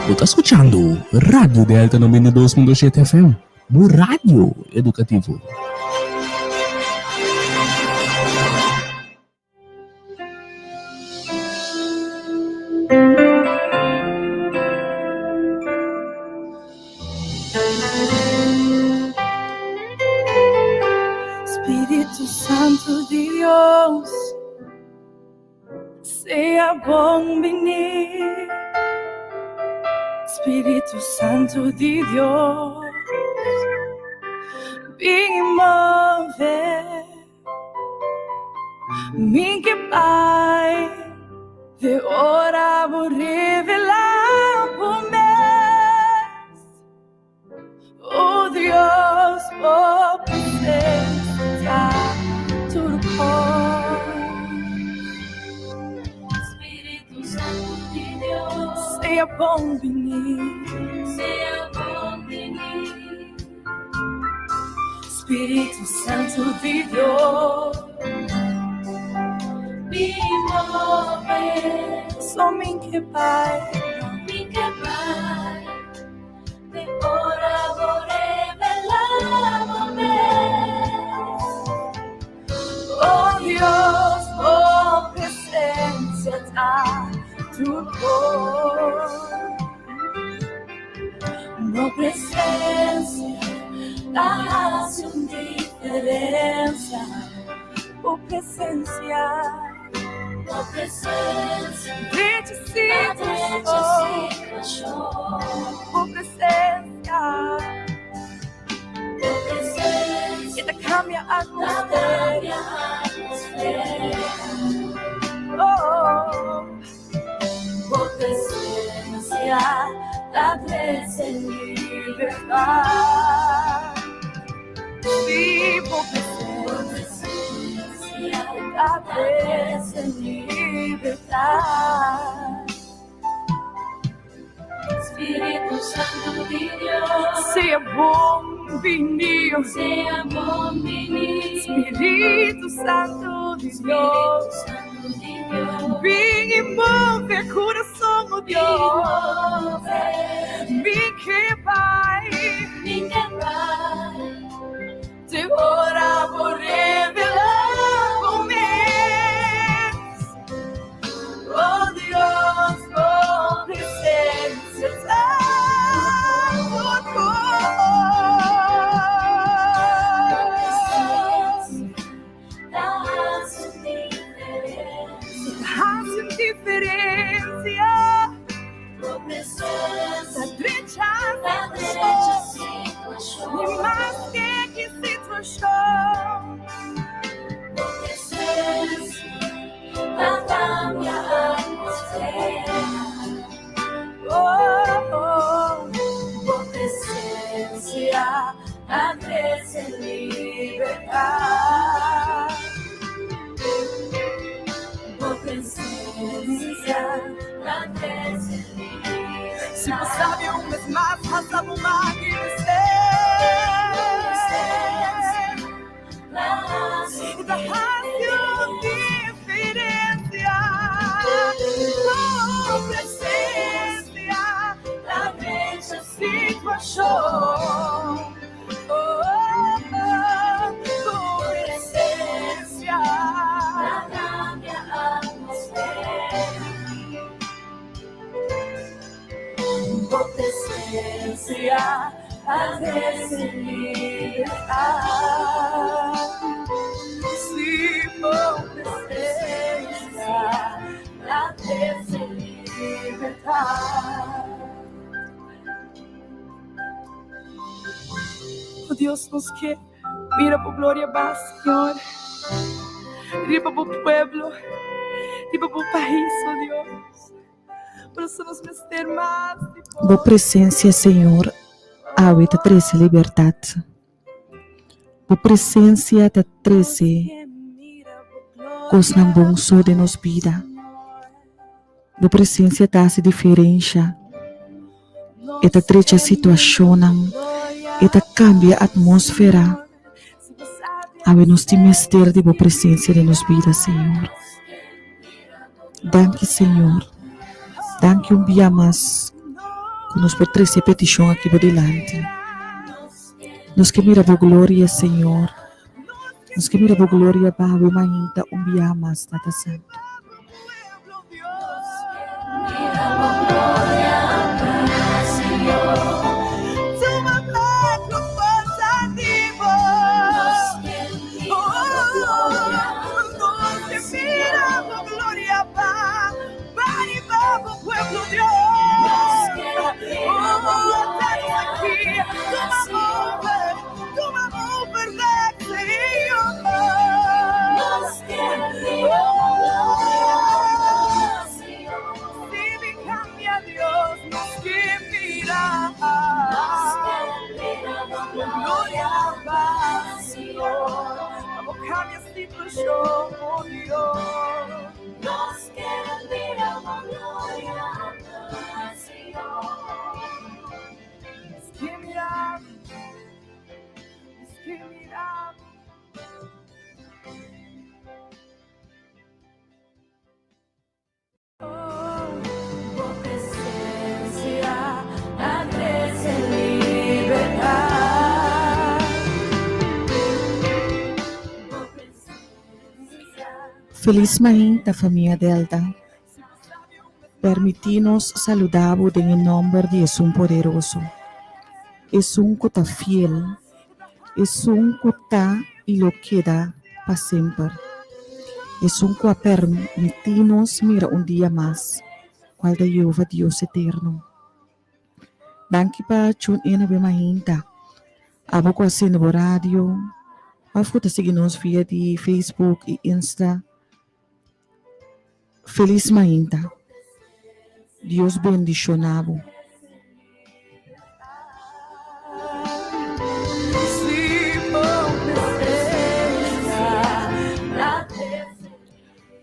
Está escuchando Radio Delta 92.7 FM, mu radio educativo. Espírito Santo de Dios, sea bom venir. Espírito Santo de Dios, vem mover. Mi que Pai, de hora vou revelar por mês. Oh Deus, oh presença, tudo por. Espírito Santo de Deus, seja bom venir, seja bom venir. Espírito Santo de Deus, me move. Somente que Pai, de hora vou revelar o meu. Oh Deus, oh presença tá tudo. No presença dá-se diferença. Oh presença, Vete situação, por presença, e te cambia a atmosfera. Oh, por presença, da graça e liberdade. Sim, por presença, da graça e liberdade. Espírito Santo de Deus, seja bom venir, seja bom venir. Espírito Santo de Deus, vem e move coração, oh Deus. Vem que Pai, te ora vou revelar o mês. Oh Deus, oh presença, faz diferença. Oh presença, da situação, e mais que situação. Oh presença, da minha atmosfera. Oh presença, da graça e liberdade. Oh presença, da graça e liberdade. Se você sabe um mês mais, raça uma e da rádio diferença. Oh presença, da mesma situação. Oh presença, da minha atmosfera. Oh presença, da graça e liberdade. Sim, oh presença, da graça e liberdade. Oh Deus nos quer, mira por glória va, Senhor. Riba por pueblo, riba por país, oh Deus. Para nos meter mais. Boa presença, Senhor, awe te trece liberdade. Boa presença te trece cos não bom só de nos vida. Boa presença te hace diferença. E te trece a situação, e te cambia a atmosfera. Awe nos te mister de boa presença de nos vida, Senhor. Danke, Senhor. Danke dia mais Conosco por 13 petição aqui por delante. Nos que mira por glória, Senhor. Nos que mira por glória, Pai, Mainta, Biamas, Tata Santo. Feliz Mainta, família Delta. Permitinos saludar-vos em nome de Jesus poderoso. Es un que está fiel. Es un que está y lo queda para siempre. Es un que permitinos mira un día más. Cual de Jehová Dios eterno. Danke pa tune in na Mainta. Abo ko asin no radio. Afuta seguir-nos via de Facebook e Insta. Feliz Mainta. Dios bendicionado.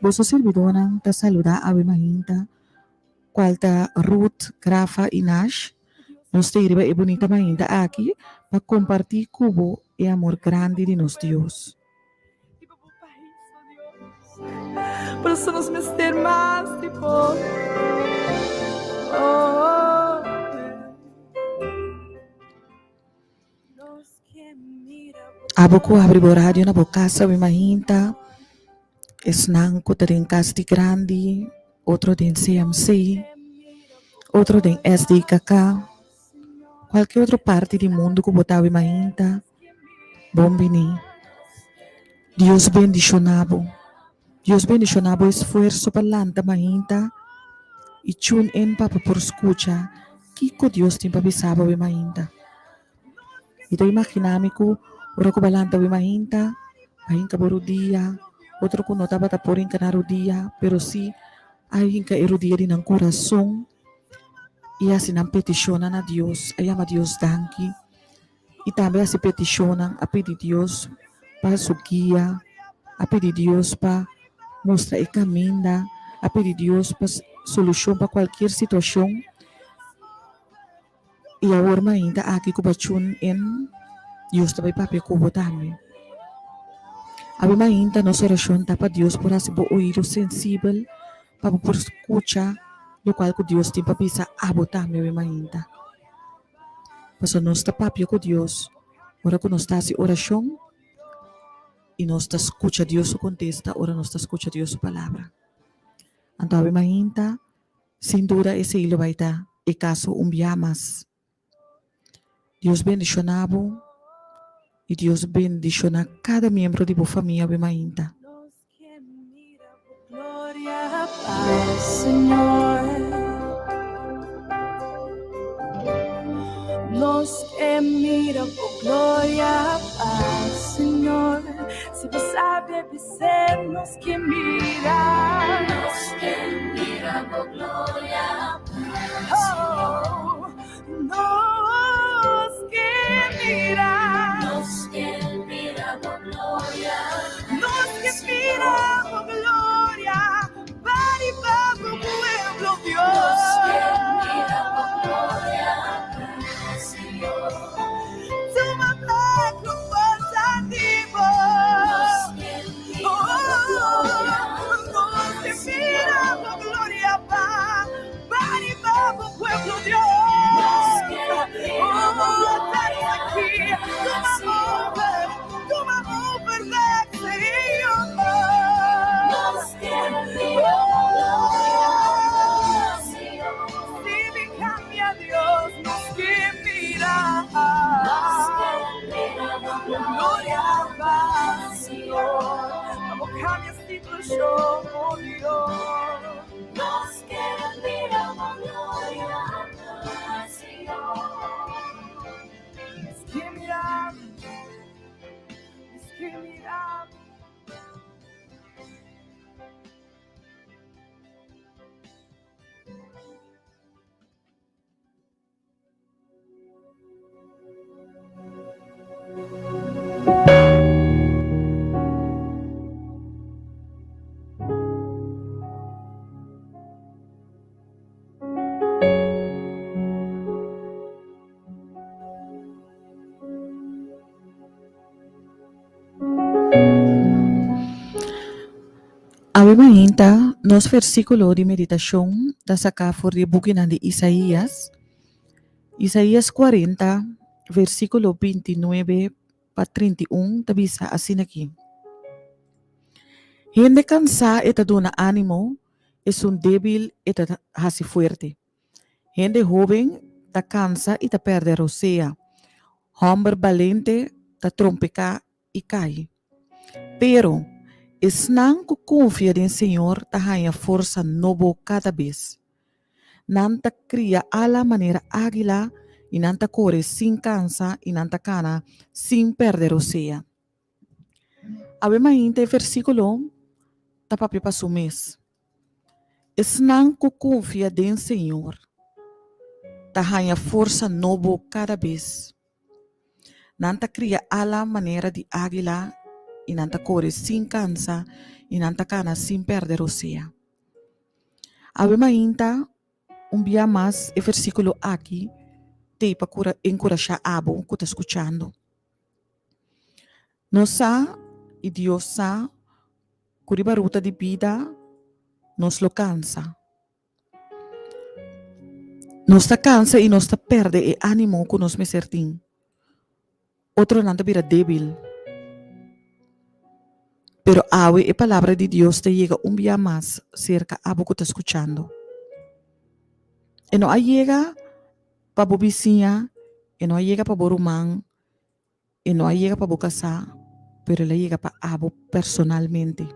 Vosso servidora ta saluda Ave Mainta, qual ta Ruth, Grafa e Nash. Nos teriba e bonita Mainta aqui para compartilhar cubo e amor grande de nos Deus. Por eso nos meter más, tipo. Abo ko abre o rádio na casa Ave Mainta. Esnanco tem Casti Grande, outro tem CMC, outro tem SDKK, qualquer outra parte do mundo que botar Mainta, bombini. Deus bendicionado. Deus bendicionado esforço para lanta Mainta e tune in para por escuta que Deus tem para bisaba Mainta. Então imaginame que ora ko balanta Mainta, pahinka boro dia. Outro que não estava a pôr em canar o dia, pero si aí que o dia de não coração e assim não peticiona a Deus, aí ama Deus danke e também assim peticiona a pedir Deus para sua guia, a pedir Deus para mostrar o caminho, a pedir Deus para solução para qualquer situação e a orma ainda aqui que bachun em Deus também para pecubo também. Ave Mainta, nossa oração está para Deus por esse bom ouvido sensível, para por escutar o qual que Deus tem para pisar a botar Ave Mainta. Mas nós está papio com Deus, ora que nós está em oração e nós está escuta Deus o contesta, ora nós está escuta Deus a palavra. Então Ave Mainta, sem dúvida esse hilo vai estar e caso biamas. Deus bendicionado. E Deus bendiciona cada miembro de tu familia Ave Mainta. Gloria, paz, Señor. Los que miran por gloria, paz, Señor. Si tú sabes vencer, los que miran por gloria, paz, oh, los que miran por gloria, los que miran por gloria, para y para tu pueblo, Dios. Los que miran por gloria, Señor. Tu mamá con pasativo. Los que miran por gloria, los que miran por gloria, para Awi mainta, nos versículo de meditación da saca for de bukinan de Isaías 40, versículo 29 para 31, tabisa assim aqui. Gente cansa eta dona ánimo, es un débil eta hace fuerte. Gente joven ta cansa y ta perde rosea. Hombre valente ta trompeca y cae. Pero esnan que confia en Senhor ta ganha força novo cada vez. Nanta cria a la manera águila y nanta corre sin cansa y nanta cana sin perder rosea. Abema inte versículo ta papi para su mês. Esnan que confia en Senhor ta ganha força novo cada vez. Nanta cria a la manera de águila y nanta corre sin cansa y nanta cana sin perder rosea. Abema inta dia mais o versículo aqui te para encorajar abo que está escutando. Nós e Deus sa curiba ruta de vida nos lo cansa. Nos ta cansa e nos ta perde o ânimo que nos me certin. Outro não vira débil. Pero awe a palavra de Deus te llega dia mais cerca abo que está escutando. E não chega para o vizinha, e não chega para o rumang, e não chega para o casar, pero ela chega para abo personalmente.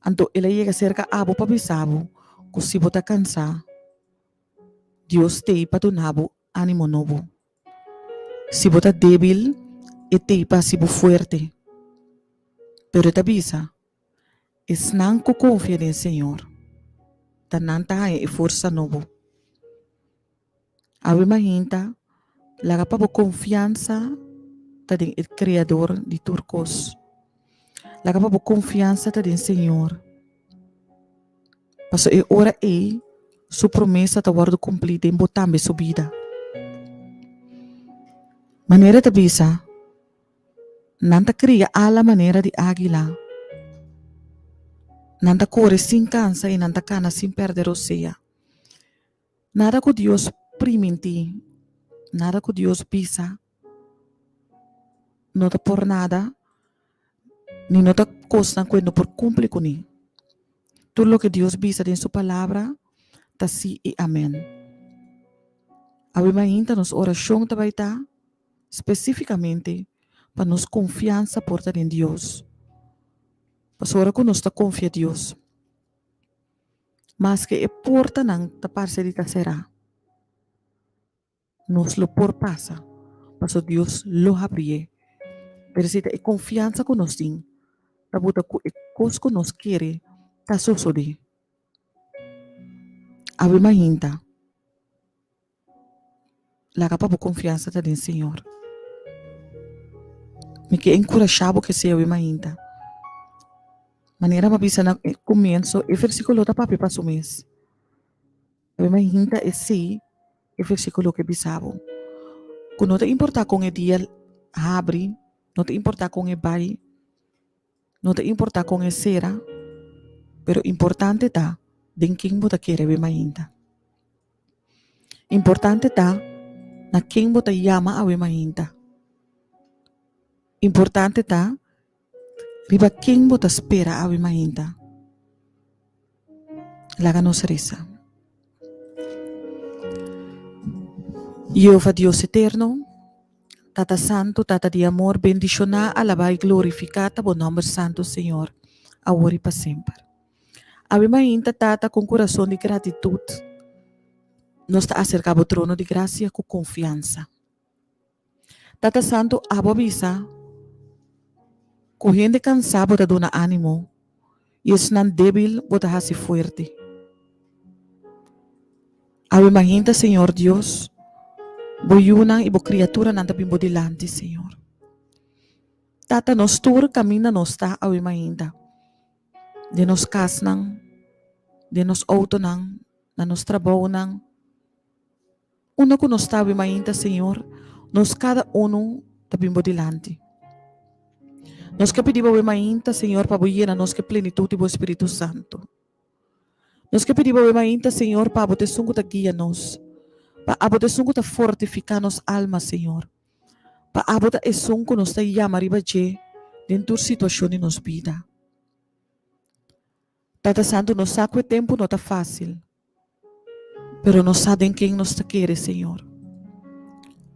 Então, ela chega cerca abo para bisabo, que se você cansar, Deus te para donabo ânimo novo. Se você débil, e te para se forte. Pero te avisa, es não que confia no Senhor. Tananta e força novo. Awe mahinta, laga pa bo confiança tading el Criador de turcos. Laga pa bo confiança tading Senhor. Paso e ora su promessa ta guardo cumplida em botambe su vida. Maneira ta bisa, nanta cria ala maneira de águila. Nanta corre sin cansa e nanta cana sin perder rosea. Nada que Deus prime em ti, nada que Deus pisa, não te por nada, ni não te costa quando por cumprir com ele. Tudo o que Deus pisa em sua palavra, tá sim e amém. Abima ainda nos oração também tá, especificamente, para nos confiança porta em Deus. Pasora ko nos ta confia Dios. Mas que e porta nang taparse di será. Nos lo por pasa. Paso Dios lo abrie. Pero si te confianza con nos din, tabuta ko e cos ko nos quiere, ta sosodi. Abe mahinta. La capa po confianza ta din Señor. Me que encorajabo que sea abe mahinta. Maneira mabisa na comienzo e versículo da papi para su mês. A minha hinta é sim e versículo que bisabo. Que não te importa com o dia abre, não te importa com o bai, não te importa com o sera, pero importante tá de quem você quer ver mais hinta. Importante tá na quem você chama a ver mais hinta. Importante tá riba quem você espera a ver mais hinta. Láganos risa. Jehová Dios eterno, Tata Santo, Tata de amor, bendicionar, alabar e glorificar o nome santo, Senhor, agora e para sempre. Ave Maria, Tata, com coração de gratitude, nos está acercado ao trono de graça com confiança. Tata Santo, abobisa, correndo cansado, bota dona ânimo, e es não débil, bota hace fuerte. Ave Maria, Senhor Deus, boyuna e bo criatura nanta bimbo dilante, Senhor. Tata nos tur camina nos ta awi mainda. De nos kas nang, de nos auto nang, na nos trabaho nang. Una ko nos ta awi mainda, Senhor, nos cada uno ta bimbo dilante. Nós que pedimos o mainta, Senhor, para boiar nós que plenitude do Espírito Santo. Nós que pedimos o mainta, Senhor, para botar sungo ta guia nós. Para botar sungo ta fortificar nos alma, Senhor. Para botar e sungo nos ta yama riba je dentro da situação de nos vida. Tata Santo, nos saco tempo não tá fácil. Pero nós sabemos quem nos ta quer, Senhor.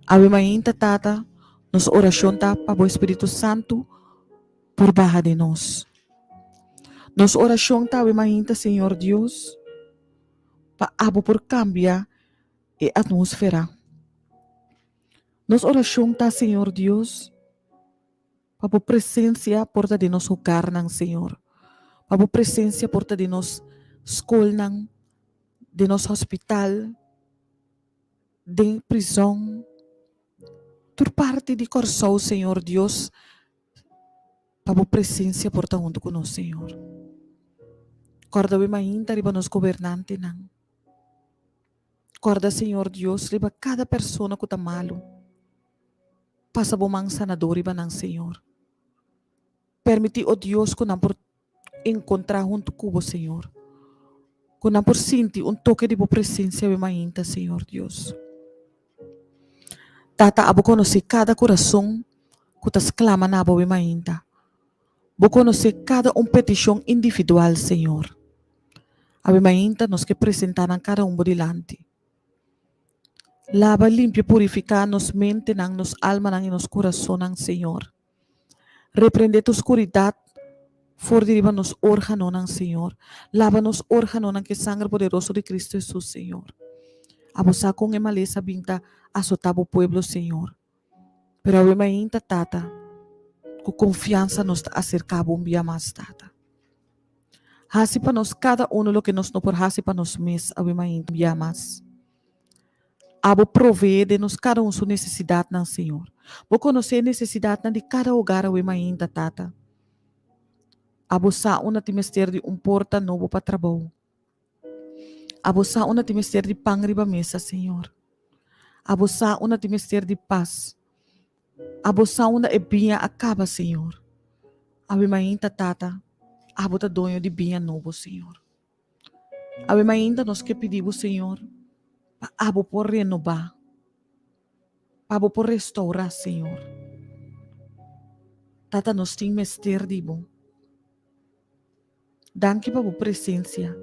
Ave mainta, Tata, nos oração ta para o Espírito Santo por baixo de nós. Nos oração ta ave mainta, Senhor Deus, para abo por cambiar a atmosfera. Nos oração ta, Senhor Deus, para a presença porta de nosso hogar, Senhor. Para a presença porta de nossa escola, de nosso hospital, de prisão, por parte de coração, Senhor Deus, para a presença porta junto conosco, Senhor. Corda o mainta riba nos governante nang. Corda, Senhor Deus, riba cada pessoa que está malo. Passa bomang sanador riba nang, Senhor. Permiti, oh Deus, que não por encontrar junto com o Senhor. Que não por sentir toque de presença o mainta, Senhor Deus. Tata, abo conhecer cada coração que está clama na abo o mainta. Vou conhecer cada petição individual, Senhor. Ave mainta nos que apresentar cada delante. Lava, limpia, purificar nos mente, nos alma, e nos coração, Senhor. Reprende tu escuridad, fortiriba nos órganos, Senhor. Lava nos órganos que sangre poderoso de Cristo Jesús, Senhor. Abusa con emaleza vinta azotabo pueblo, Senhor. Pero ave mainta, Tata, com confiança nos acercava dia mais, Tata. Hasi pa nos cada uno lo que nos no por hasi pa nos mes, ave mainta, dia mais. Abo provee de nos cada sua necessidade, Senhor. Vou conhecer a necessidade de cada hogar, ave mainta, Tata. Abo sa una timester de porta novo para trabalho. Abo sa una timester de pão riba mesa, Senhor. Abo sa una timester de paz. Abo sa una ebinha acaba, Senhor. Ave mainta, Tata. Abo ta donho de binha novo, Senhor. Ave mainta nos que pedimos, Senhor. Abo por renovar. Abo por restaurar, Senhor. Tata nos tem mester dibo. Danke para a presença.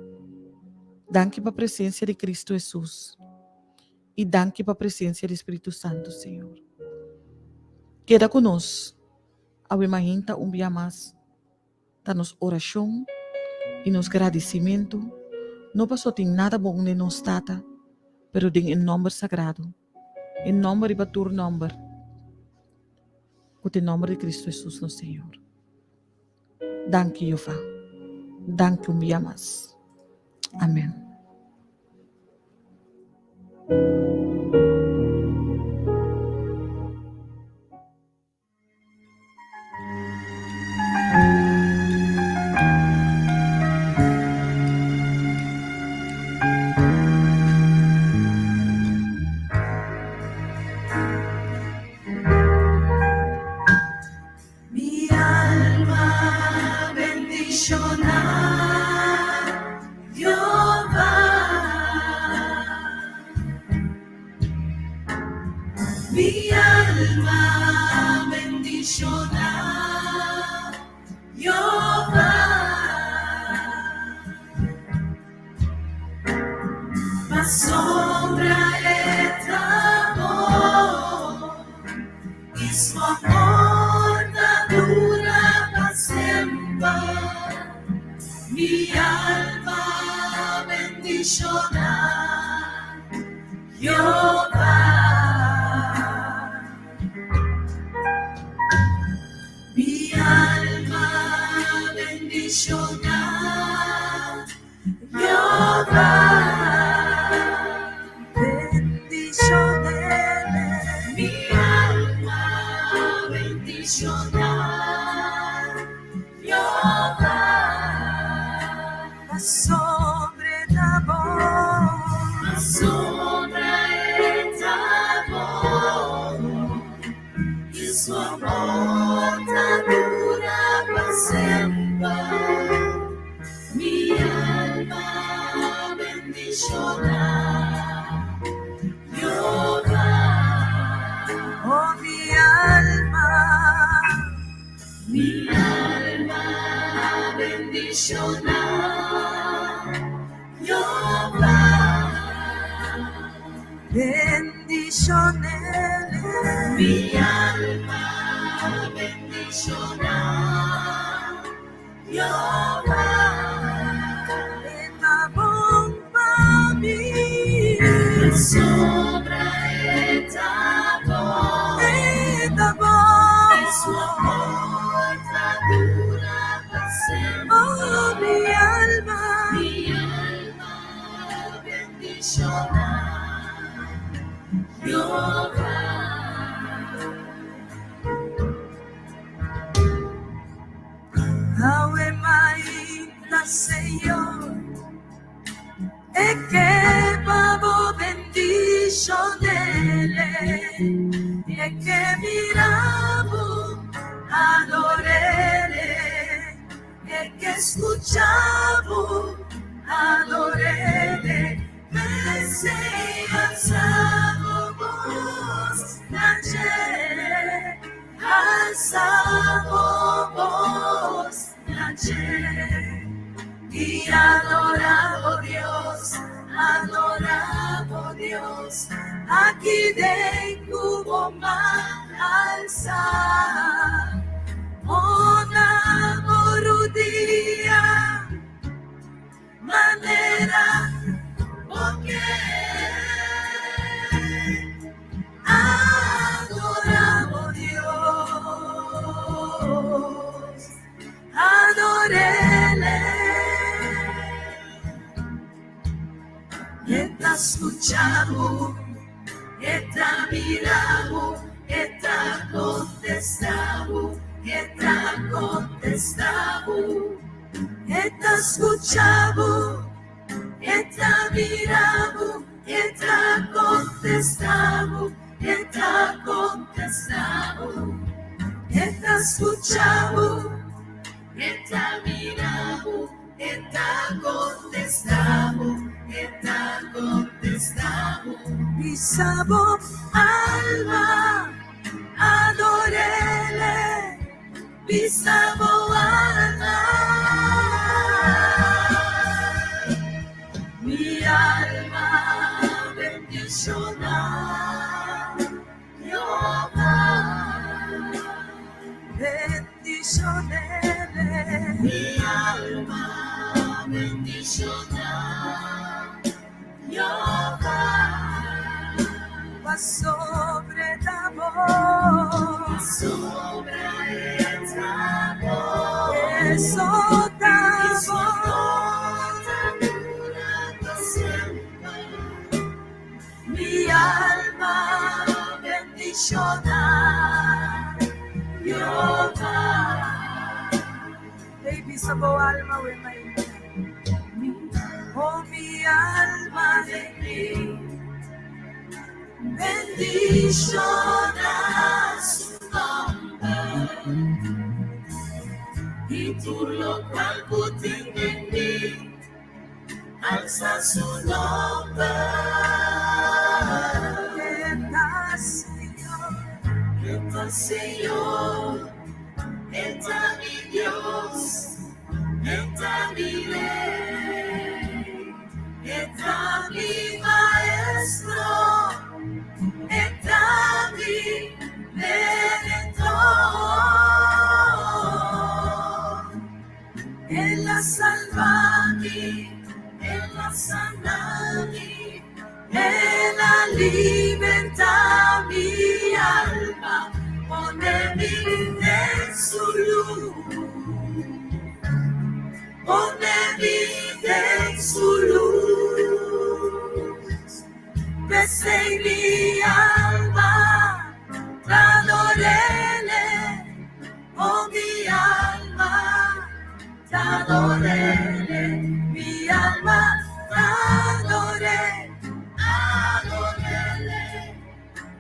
Danke para a presença de Cristo Jesus. E danke para a presença do Espírito Santo, Senhor. Queda conosco. Ave mainta dia mais. Tá nos oração e nos agradecimento. Não passou tem nada bom de nós, Tata. Pero em nome sagrado. Em nome de batur nome. Com o nome de Cristo Jesus, nosso Senhor. Danke, Jeová. Danke dia mais. Amém. Mi alma bendiciona Jehová. Mi alma bendiciona Jehová. Ma sombra e amor y su amor dura para siempre. Mi alma bendiciona Jehová. Mi alma bendiciona Jehová. Bendicionele. Mi alma bendiciona Jehová. La sombra es amor y su amor dura bendicionar Jehová. Oh, mi alma bendicionar Jehová. Bendicionele mi alma bendicionar Jehová. Eta bomba mi sobra eta bom su amor dura para siempre. Oh, mi alma bendicionar Jehová. Awe mainda Senhor, e que babo bendicionele, e que miramo adorele, e que escuchamo adorele, pensei alzamos alzamos y adoramos Dios, aquí de Cuba alza, una morudia, manera, porque adoramos Dios, adorele. Eta escuchamos, eta miramos, eta contestamos, eta escuchamos, eta miramos, eta contestamos, eta escuchamos, eta miramos, eta contestamos. Mi sabor alma adorele, mi sabor alma, mi alma bendicionar Jehová, bendicionele, mi alma bendicionar Jehová, va sobre el amor, sobre el amor, eso mi alma bendicionar Jehová. Baby, sabo alma we may. Oh, mi alma de mí, bendiciona su nombre, y tú lo cual putin en mí, alza su nombre. Está Señor, está mi Dios, está mi Rey, está mi Maestro, está mi Redentor. Él la salva a mí, Él la sana a mí, Él alimenta mi alma, pone mi vida en su luz. Pone vida en su luz, besé mi alma, te adorele, oh mi alma, te adorele, mi alma, te adorele,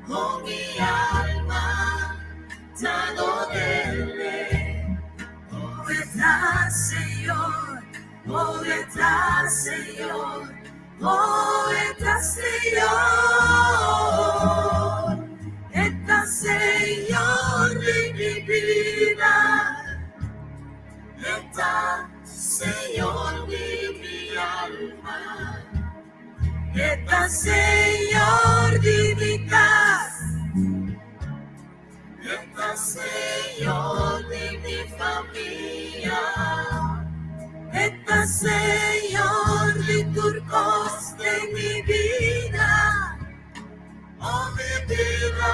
oh mi alma, te adorele. Oh, está Señor, Oh, está Señor de mi vida, está Señor de mi alma, está Señor de mi casa, está Señor de mi familia, está Señor de turcos de mi vida. Oh, mi vida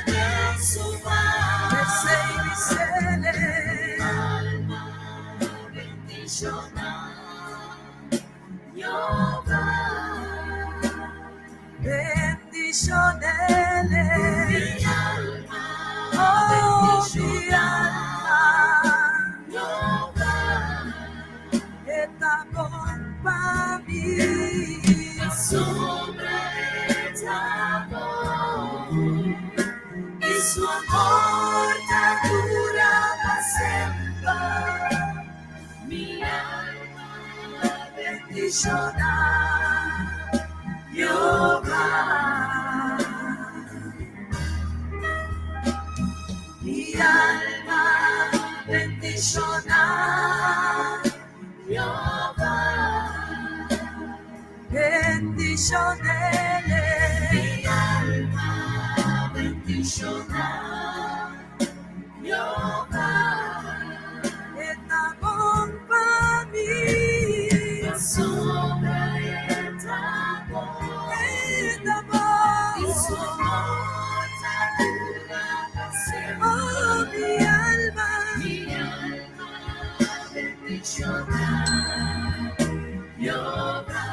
de su paz, alma bendicional, bendicionele, mi alma, oh, mi alma, está con para mí, sombra y su amor dura para siempre. Mi alma bendiciona Jehová. Mi alma bendiciona Jehová. Bendicionele. Mi alma bendiciona Jehová. Está bom para mí. Sombra está bom. Está bom. Y su amor dura para siempre. Oh, mi alma bendiciona Jehová.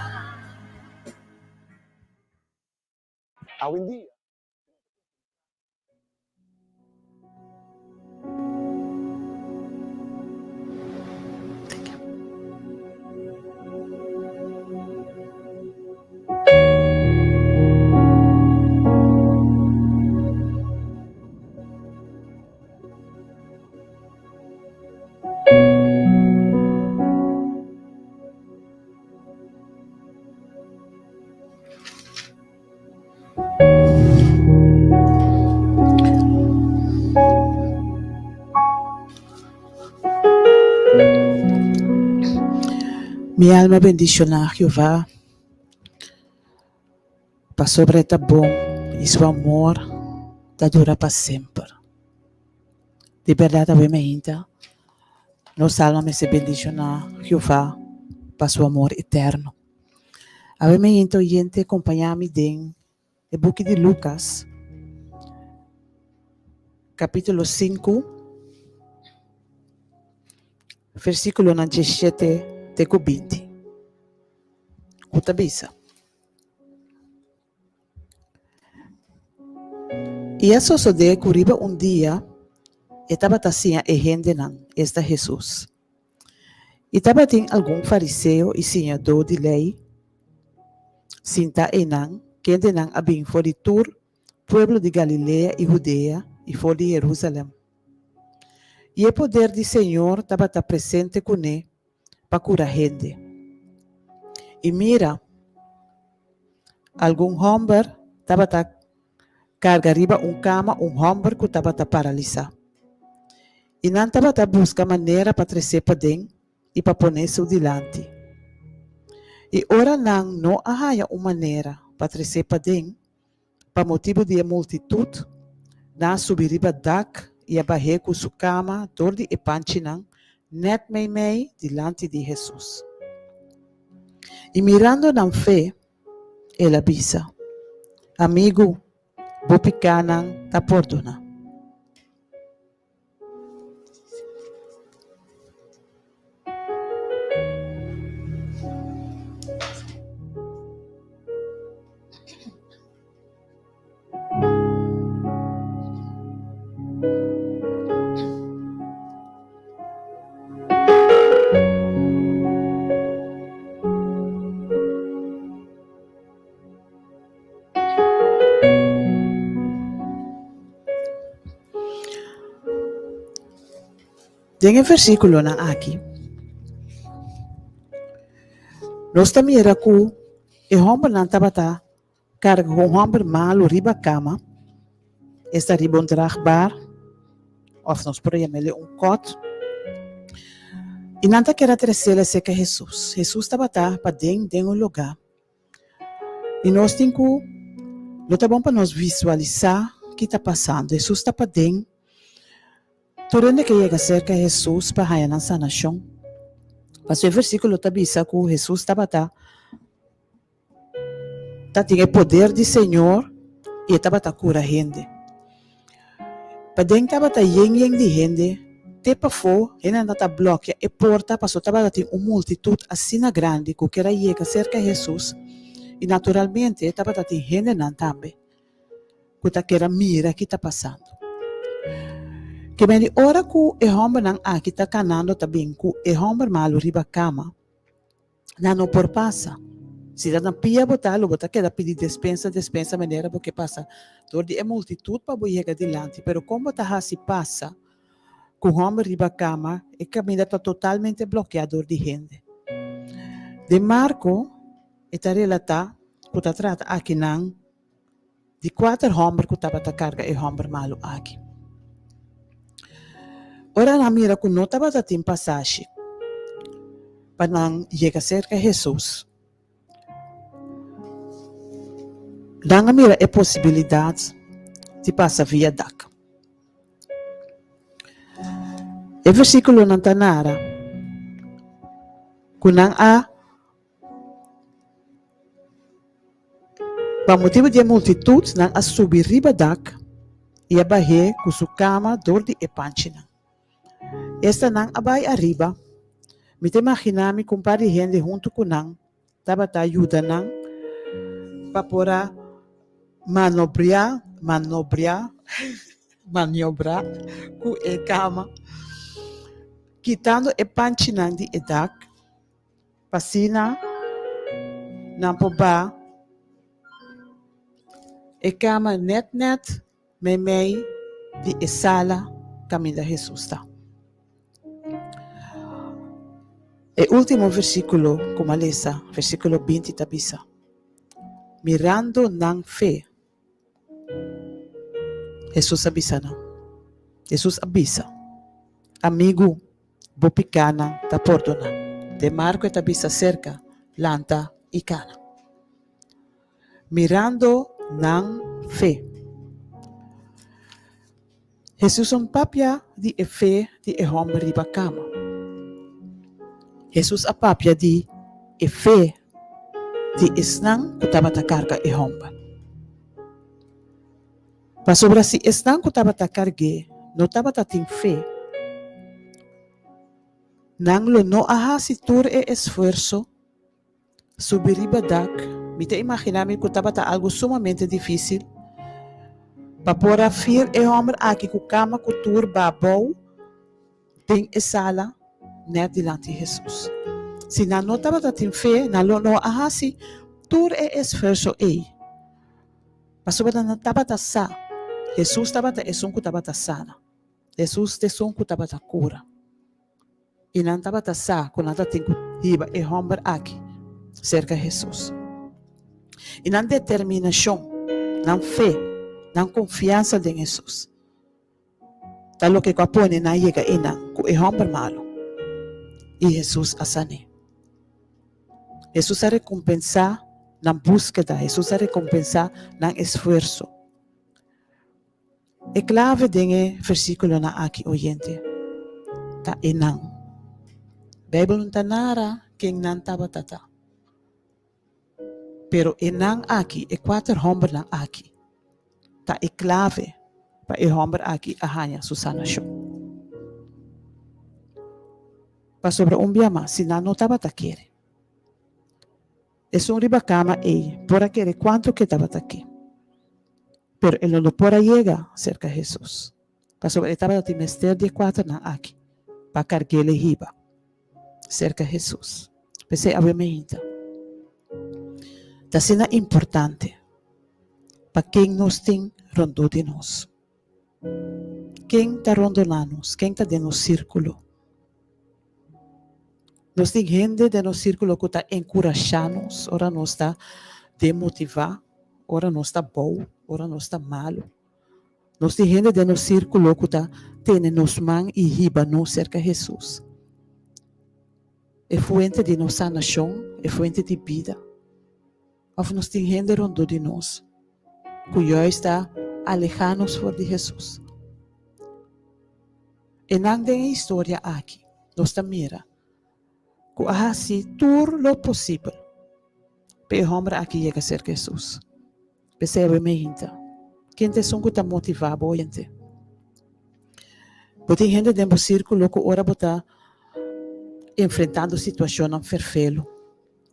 Hoy en día. Mi alma bendicionar a Jehová, para sobre tá bom e seu amor tá dura para sempre. De verdade, a minha ainda, nossa alma me se bendicionar a Jehová, para seu amor eterno. A minha ainda, gente, acompanhar-me dentro do book de Lucas, capítulo 5, versículo 17. Teco 20. Kutabisa. E a sucedeu que riba dia estava tacinha e gente não esta Jesus. E estava tem algum fariseu e senhor de lei sinta e não que de não abim for de tur pueblo de Galileia e Judeia e for de Jerusalém. E o poder do Senhor estava presente com ele para curar gente. E mira, algum homem estava carregando cama, homem que estava paralisado. E não estava buscar maneira para trazer para dentro e para pôr-se dilante. E ora não há uma maneira para trazer para dentro, para motivo de multitud, não subir para dak e abarrer com sua cama, dor de epanchinang, net mei dilante de Jesus. E mirando na fé, ele avisa, amigo, bupicanan ta perdona. Tem versículo na aqui. Nós também era que E homem não estava carga com homem malo riba cama. Esta riba dragbaar. Of nos projemele kot. E não está querendo trazer se que Jesus. Jesus estava para dentro um lugar. E nós temos que, tá bom para nós visualizar o que está passando. Jesus está para dentro. Todo mundo que chega cerca de Jesus para ganhar a sanação. Mas o versículo está dizendo que Jesus estava tinha o poder do Senhor e estava cura gente. Para dentro estava yen de gente. Te para fora, ele não bloqueia e porta, passou estava tem uma multitude assim grande que era chega cerca de Jesus. E naturalmente estava tem gente não também. Que queira mira o que está passando. Que bem, hora que o homem não aqui está canando também, que o homem malo riba cama, não por passa. Se dá na pia botar queda pedir despensa maneira porque passa. Todo é multitude para chegar adiante, pero como tá se passa, que o homem riba cama, o caminho está totalmente bloqueado de gente. De Marco, está relatado que está trata aqui não de 4 homens que estava a carga e homem malo aqui. Ora na mira que não estava a ter passagem para não chegar cerca de Jesus. Dá na mira é possibilidade de passar via DAC. O versículo não está nada. Que não há para motivo de multitude, não há subir riba DAC e a barrer com sua cama dor de epanchina. Esta não abai arriba. Me te imaginar-me com par de gente junto com não. Estava a ajudar não. Para poder manobrar com a cama. Quitando a panchina de edak. Passina. Não poba. A cama net. Memei de sala. Caminho de Jesus está. O último versículo, como lesa, versículo 20, tabisa. Mirando nang fe. Jesus avisa na. Jesus avisa. Amigo, bopicana, ta pordona. De Marco e tabisa cerca, lanta e cana. Mirando nang fe. Jesus on papia di e fe di e homem riba cama. Jesus a papia di e fe di isnang kutaba ta carga e homem. Pa sobra si isnang kutaba ta carge, no taba ta ting fe. Nang lo no aha si tur e esfuerzo, subiriba dak, me te imaginami kutaba ta algo sumamente difícil. Pa pora fir e homem aqui ku cama ku tur babou, tem e sala, net dilante Jesus. Se não estava tendo fé, não ahasi tur e esforço ei. Pastor não estava a sa. Jesus estava a esum que estava a sana. Jesus te som que estava a cura. E não estava a sa quando não tem riba e homem aqui cerca de Jesus. E não determinação, não fé, não confiança em Jesus. Tal que capone na chega ina com e homem malo. E Jesus asane. Jesus a recompensar na búsqueda, Jesus a recompensar na esforço. E clave denge versículo na aqui oyente. Ta enang. Bible não tá nara quem não tava tata. Pero enang aqui e 4 homens na aqui. Ta e clave para e homem aqui a hanya Susana show. Pa sobre biama se não tava ta querer. Es un ribacama por aquel cuánto que estaba aquí. Pero él no por llega cerca de Jesús. Pasó estaba de mester de 4 na aquí. Para carguele riba. Cerca de Jesús. Pensei a ver Está sendo importante. Para quem nos tem rondou de nós. Quem está rondando-nos? Quem está dentro do círculo? Nós tem gente de nosso círculo que está encorajados, ora nós está demotivar, ora nós está bom, ora nós está malo. Nós tem gente de nosso círculo que está tendo nos mãos e riba nós cerca de Jesus. É fuente de nossa nação, é fuente de vida. Ou nós tem gente rondo de nós, que já está alejados fora de Jesus. E não tem história aqui, nós está mira, que assim tudo lo possível, para o homem aqui chega a ser Jesus. Percebe me gente? Quem tem som que está motivado, gente. Tem gente dentro do círculo que ora está enfrentando situação ferfelo.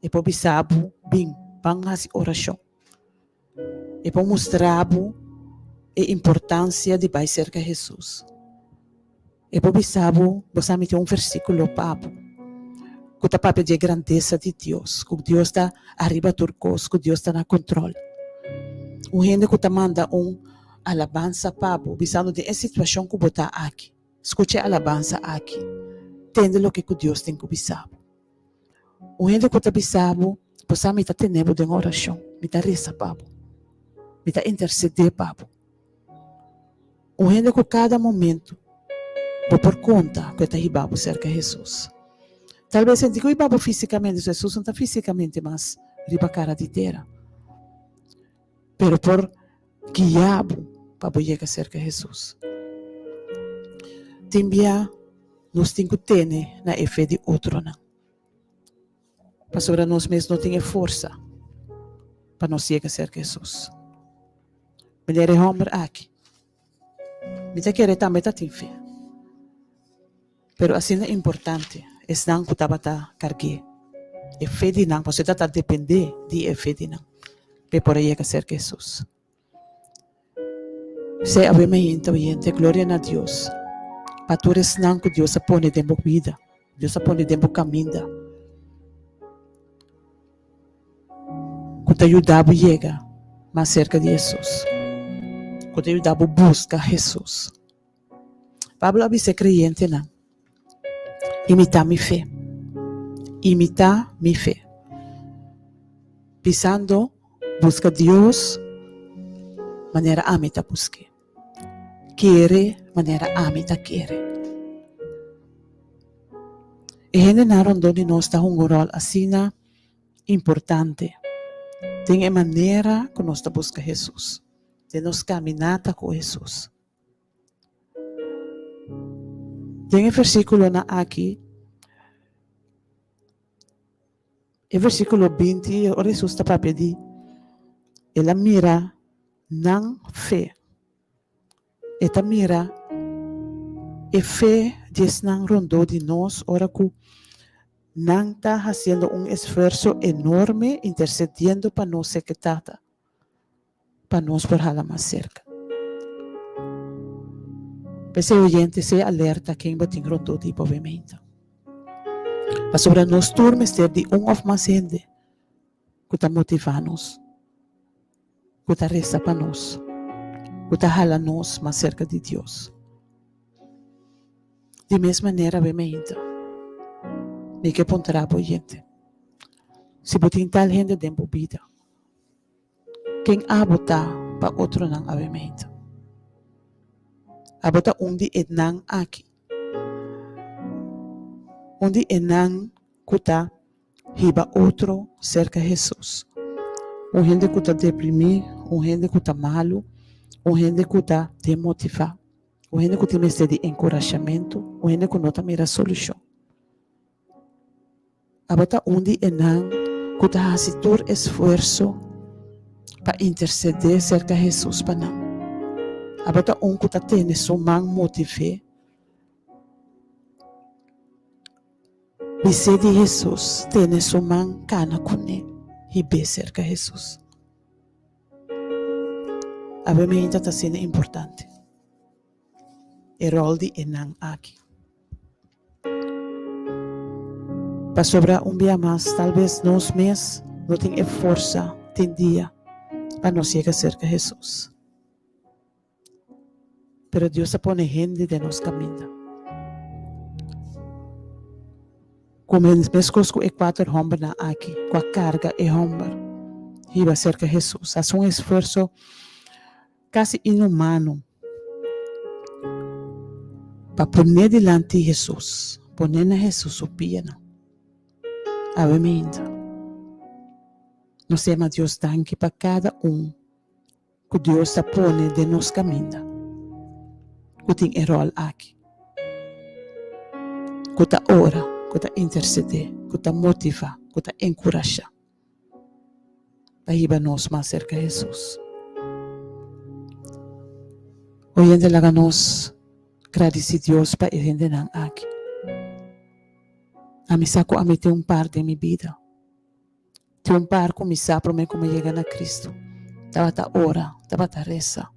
E por sabe, bem, vão fazer oração. E por mostrar a importância de vai cerca de Jesus. E por sabe, você me tem versículo papo. Que está para pedir grandeza de Deus. Que Deus está arriba de turcos, que Deus está na controle. O gente que está manda alabança papo, visando de situação que botar aqui. Escute a alabança aqui. Entende o que Deus tem que bisabo. O gente que está bisabo, você me está tendo de oração, me está reza papo, me está interceder papo. O gente que cada momento, vou por conta que está ribabo cerca de Jesus. Talvez senti que o ribabo fisicamente, Jesus não está fisicamente, mas riba cara de terra. Pero por guiabo, para chegar cerca de Jesus. Também nós temos que ter na fé de outro não. Para sobre nós mesmos não temos força para nós chegar cerca de Jesus. Mulher e homem aqui. Me está querendo também ter fé. Pero assim é importante. É não que estava a carregar. É fé de não. Você está a depender de fé de não. Para chegar cerca de Jesus. Se obviamente, oyente, glória a Deus. Para tu não que Deus põe dentro da vida. Deus põe dentro do caminho. Que te ajudava a chegar mais cerca de Jesus. Que te ajudava a buscar Jesus. Pablo havia sido crente, não. Imitar minha fé. Imitar minha fé. Pisando, busca Deus, maneira amita busque. Querer, maneira amita querer. E gente na rondo de nós está um rol assim importante. Tem a maneira que nós busca Jesus. De nós caminhar com Jesus. Tem um versículo na aqui. O versículo 20, o Jesus está para pedir. Ela mira não fé. Ela mira e fé diz não rondou de nós, ora que não está fazendo esforço enorme intercediendo para nós secretada, para nós por ela mais cerca. Pese oyente, se alerta quem bating rondou de movimento. Para sobre nós turmes ter de ou mais gente que está motivando-nos. Que está reza para nós, que está jalando nós mais cerca de Deus. De mesma maneira, obviamente, me que apontará para gente. Se botar tal gente dentro da vida, quem a botar para outro não, obviamente. A botar onde é não aqui. Onde é não que está riba outro cerca de Jesus. Gente que está deprimido, gente que está malo, gente que está desmotivado, gente que tem sede de encorajamento, gente que não está mira solução. Abata onde é não que está fazendo esforço para interceder cerca de Jesus para não. Abata que está tendo sua mão motivada. Dice de Jesus, tem sua mão cana com ele. E bem cerca de Jesus. A bemenda está sendo importante. O rol de Enan aqui. Para sobrar dia mais, talvez nós mesmos não tenhamos força, tem dia, para nós chegar cerca de Jesus. Pero Deus põe gente de nosso caminho. Comenzamos com o 4 homens aqui, com a carga e homem. Iba cerca de Jesus. Faz um esforço quase inumano para poner delante de Jesus. Poner na Jesus o piano. Amém. Nós temos Deus danke para cada que Deus está pondo de nos caminho. Que tem rol aqui. Que está ora, que está interceder, que está motivar, que está encorajar. Para nós mais cerca de Jesus. Hoje lá nós agradecer Deus para ele não aqui. A mim saco a mim tem par de minha vida. Tem par que me sabe para mim como chegar a Cristo. Estava a ora, estava a reza.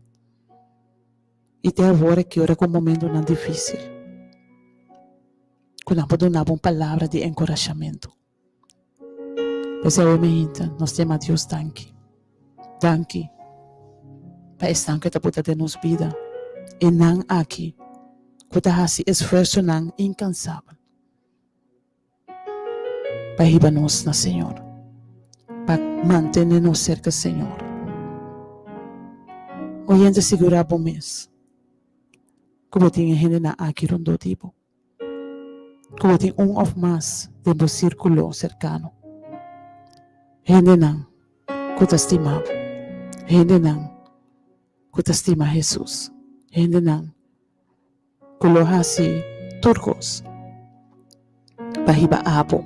E tem agora que ora com um momento não difícil. Quando não dar uma palavra de encorajamento. Obviamente, nós temos a Deus danke. Danke. Para estar que está puta de nos vida. E não aqui. Que está esse esforço não incansável. Para ir nos na Senhor. Para manter-nos cerca do Senhor. Hoje ainda segurar bom mês. Como tem gente na aqui rondo tipo. Como tem ou mais de um círculo cercano. Gente não, que te estima. Gente não, que te estima Jesus. Gente não, que lo hace turcos. Para abo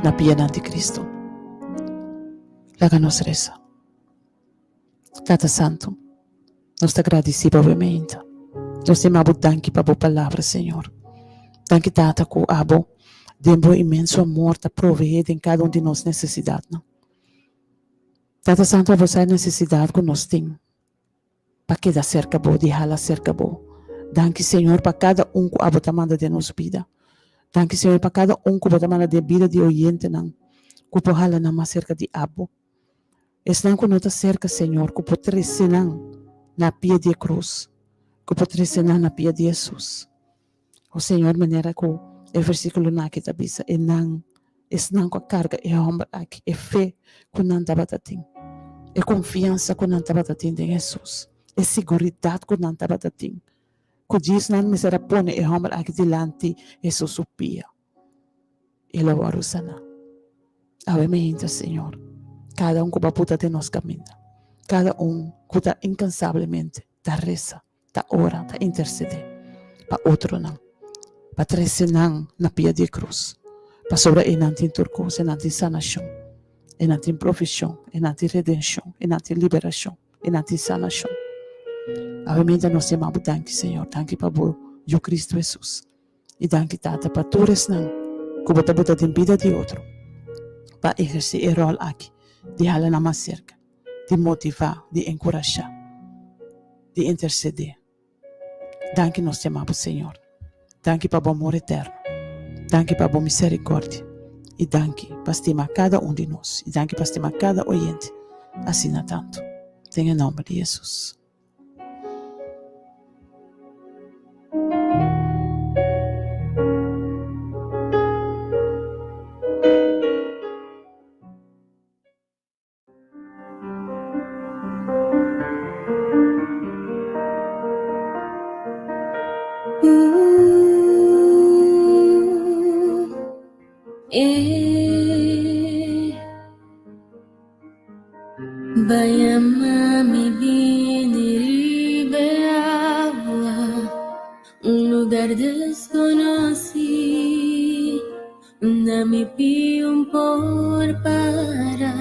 na pia de Cristo. Laga nos reza. Tata Santo, nós te agradecemos obviamente. Nós te amamos danke para a palavra, Senhor. Danke Tata que abo dembo imenso amor te proveer em cada de nós necessidades. Tata Santo, a você necessidade que nós temos. Para que dá cerca boa, de hala cerca boa. Danke, Senhor, para cada que a bota manda de nos vida. Danke, Senhor, para cada que bota manda de vida de oyente, não. Que por hala não mais cerca de abo. Não que não está cerca, Senhor, que por trece não na pia de cruz. Que por trece não na pia de Jesus. O Senhor, maneira que o versículo na que tabisa, e não com a carga, e a ombra aqui, e fé que não está batatim. E confiança que não está batatim em Jesus. E seguridade que não está batatim. Que diz não me será pone e ombra aqui delante, Jesus o pia. E lo arusana. Obviamente, Senhor. Cada que va puta de nos caminho. Cada que está incansavelmente, está reza, está ora, está interceder. Para outro não. Para trece não na pia de cruz. Para sobre e não tem turcos, e não tem sanação. E não tem profissão, e não tem redenção, e não tem liberação, e não tem sanação. Obviamente nós temos danke, Senhor. Danke para o Cristo Jesus. E danke, Tata, para todos não. Que você bota em vida de outro. Para exercer o rol aqui. De hala na mais cerca, de motivar, de encorajar, de interceder. Danke nós te amamos, Senhor. Danke para o amor eterno. Danke para a misericórdia. E danke para estimar cada de nós. E danke para estimar cada oyente. Assim na tanto. Em nome de Jesus. Bayama biniribe agua, un lugar desconocido, dame un por parar.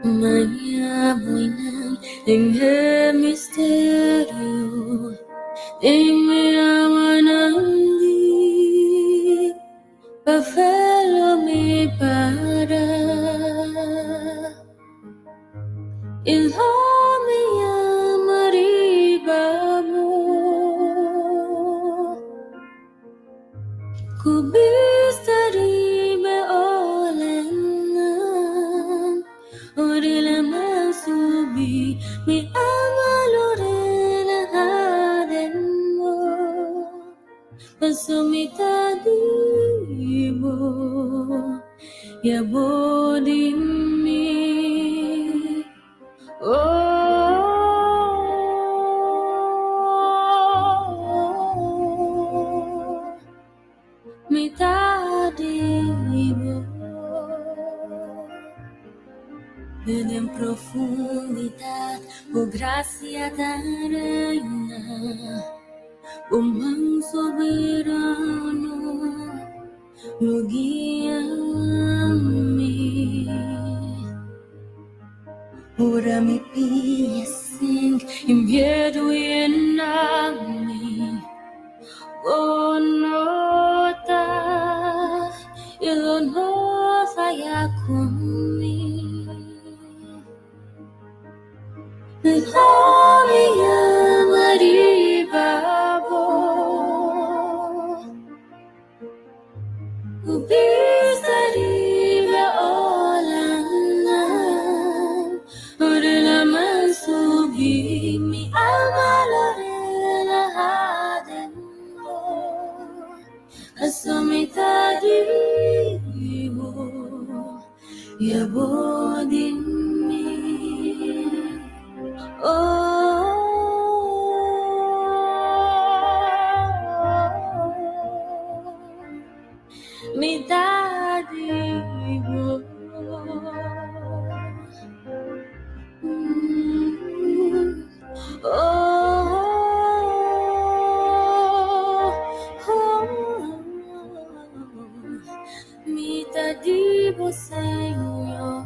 Maya buena en el misterio, en mi amanandi, pa' felo mi para. Ilhami amaribamo, kubistaribe olenan, orile masubi mi amalorena hadenmo, pasumita ya body me. Oh, mitad vivo en profundidad, oh gracia tan reina, oh man soberano, oh guía-me. Ora mi piesing inviedo en mí, oh nota, il no falla conmigo. Gloria Maria Babo, ubistaribe olana, orela mansubi mi alma lorela adendo, assomitadi vivo, ya bodimi. Mi dadigo. Mi dadigo, Senhor.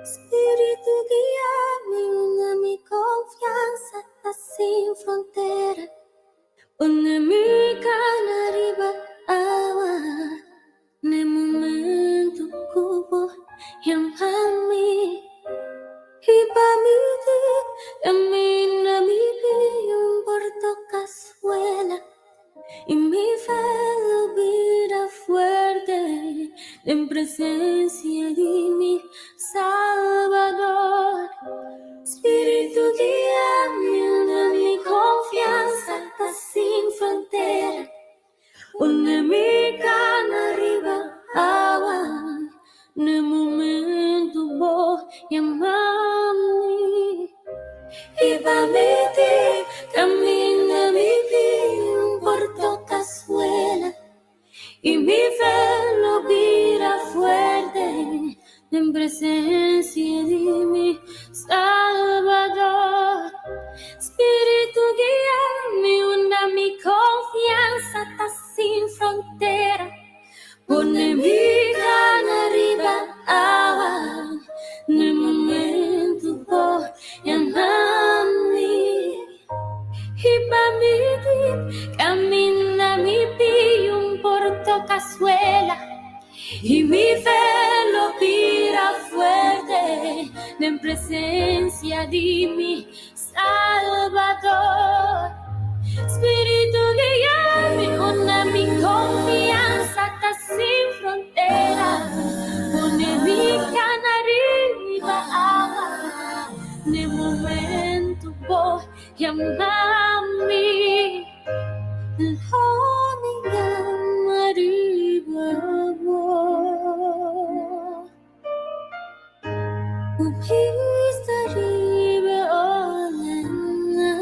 Espírito guia-me, una-me confiança, tá sem fronteira. Une-me na riba awa, ne momento cubo, yamami, hibamiti, yamina mi un porto cazuela, y mi fe lo vida fuerte, en presencia de mi Salvador. Espírito guia-me, una-me confiança, tá sem fronteira. Une-me na riba awa, no momento bom, yamami, hibamiti, camina-me un porto cazuela, y mi fe lo vira fuerte, en presencia de mi Salvador. Espírito guia-me, una-me confiança, tá sem fronteira. Pone-me na riba awa, no momento bom, yamami, hibamiti, camina-me un porto cazuela, y mi fe lo vira fuerte, en presencia de mi Salvador. Espírito guia-me, una-me confiança, tá sem fronteira. Pone-me na riba awa, no momento bom, yamami, Gloria Maria Babo, ubistaribe olana,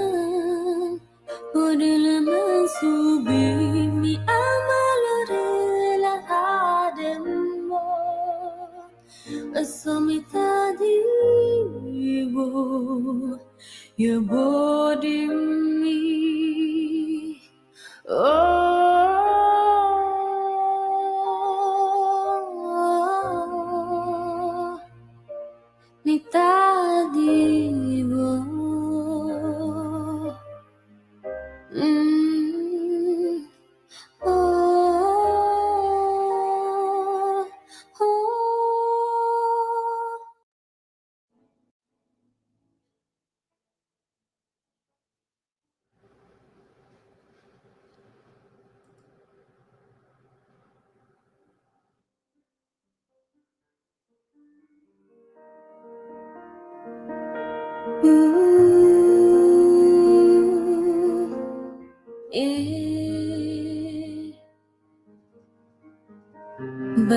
orela mansubi mi alma lorela ademo, assomitadi vivo, ya bodimi. Oh, mitad vivo.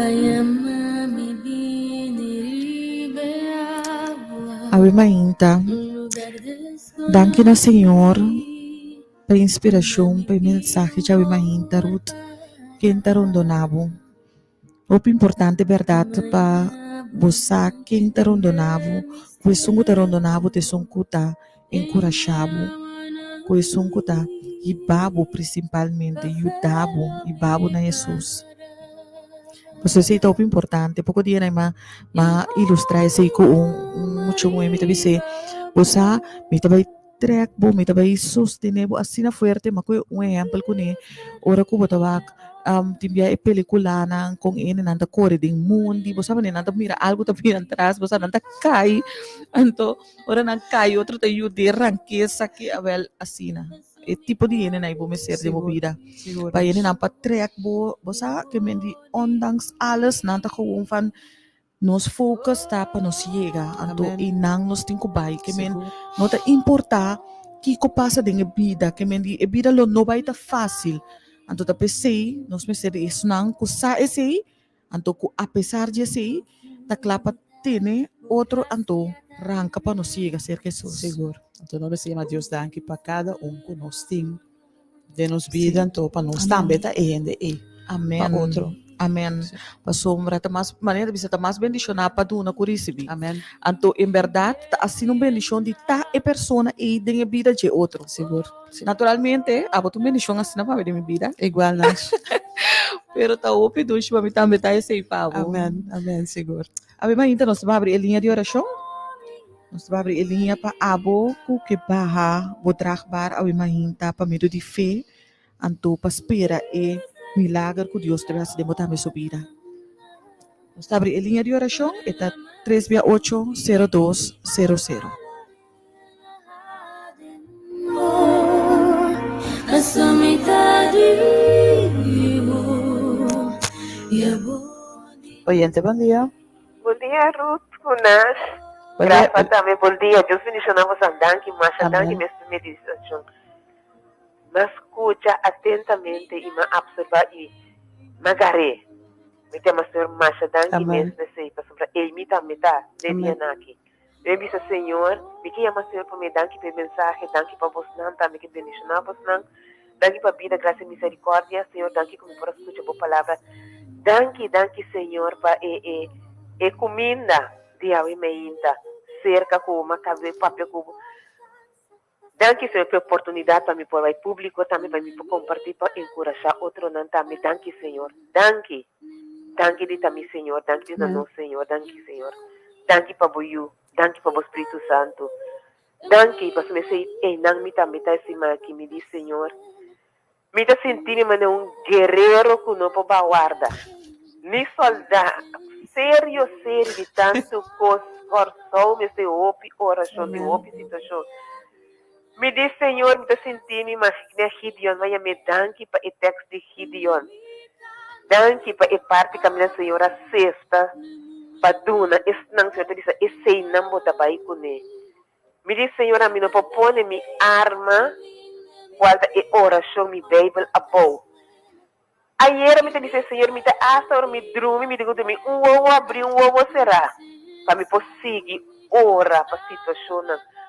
Ayama mi biniribeawa Ave Mainta, lugar danke na Senhor para inspiração, para mensagem de Ave Mainta, Ruth, quem está rondonavo. O importante é verdade para você, quem está rondonavo, pois sungo está rondonavo, te sungo está encorajado, pois sungo está e babo principalmente, e o dabo, e babo na Jesus. Você sei tão importante, pouco dia na ilustrar esse com muito muito me tabi você me tabi track bo me tabi sostener assim na forte mas com exemplo com ne ora ko botabak timbia e pelikula na kung ini nanta kore ding mundi você sabe nanta mira algo tapi atrás você nanta cai anto ora nan cai outro te yude ranqueza que avel asina e tipo de ini na ibo me ser de movida Seguro. pa yun nampa trek bo bosa que mendi ondanks alles nanta gewoon van nos focus ta pa nos llega anto Amen. inang nos tinko bay que men Seguro. nota importa que ko pasa de vida que mendi e vida lo no vai ta fácil anto ta pensei nos me ser isso nang ku sa esse anto ku apesar de esse ta clapa tiene outro anto ranca pa nos llega ser Jesus Seguro. Então, nós decimos a Deus danke para cada que nós tem de nos vida, então, para nós Amen. também tá e Amen. para outro. Amen. Pasombra ta mas maneira bisa ta mas bendición pa duna ku recebi. Amém. Anto em verdade ta assim um bendición de ta e persona e de vida de outro. Seguro. Naturalmente, abo tu bendición assim na de minha vida, Igual nós. pero ta ope do para mim também tá esse pavo. Amém. Amém. Seguro. Abi mas então nós vamos abrir a linha de oração. Nós vamos abrir a linha para abo ku que barra bo trabalhar abi mahinta para medo de fé, anto para espera e milagre que Deus te vai se demotar me subida. Nós abrir a linha de oração, está 368-0200. a somitade Oyente, bom dia. Bom dia, Ruth, Kunas. Bom dia. Graças também, bom dia. Deus bendicionamos a Danke, mas a Danke Amém. mesmo meditação. Mas escuta atentamente e me observa e magaré. Me tem mas Senhor, mas a Danke Amém. mesmo sei para sobre ele me também tá de Amém. dia aqui. Eu disse Senhor, me que ama Senhor para me Danke para mensagem, Danke para você não, também que bendicionar você não. Danke para vida, graça e misericórdia, Senhor, Danke como por escutar a boa palavra. Danke, Senhor, para e comida de alimenta, cerca com uma casa papel com. Danke, Senhor, pela oportunidade para me pôr público, também para me compartilhar, para encorajar outro não também. Danke, Senhor. Danke. Danke de também, Senhor. Danke de nós, Senhor. Danke, Senhor. Danke para você. Danke para o Espírito Santo. Danke para me sei, não me também tá acima aqui, me diz, Senhor. Me tá sentindo um guerreiro que não pode guardar. Nem soldado. Sério, de tanto esforçou, me sei, oração, de situação. Me diz, Senhor, me tá sentindo, mas Gideon, vai me danke para o texto de Gideon. Danke para a parte que a minha senhora sexta, para duna, esse não, Senhor, diz, esse não vou trabalhar com ele. Me diz, Senhor, a mim não pode pôr minha arma, guarda a oração, minha Bíblia, a boa. Ayer me disse, Senhor, me dá asa, me drume, me digo de mim, ovo abrir, ovo será. Para me conseguir orar para a situação,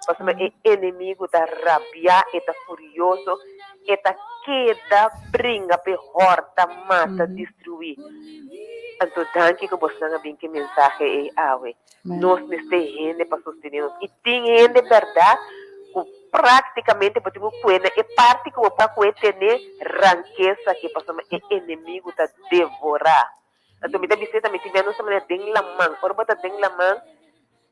para o inimigo da rabia, está furioso, está queda, brinca, horta, mata, destruir. Então, danke que você não bem que mensagem é awe. Nós neste gente para sostener e tem gente verdade praticamente porque o coelho é parte que o para coelho ter ranqueza que passou o inimigo tá devorar. Então me dá visita me tiver nossa maneira tem la mão, por bota tem la mão.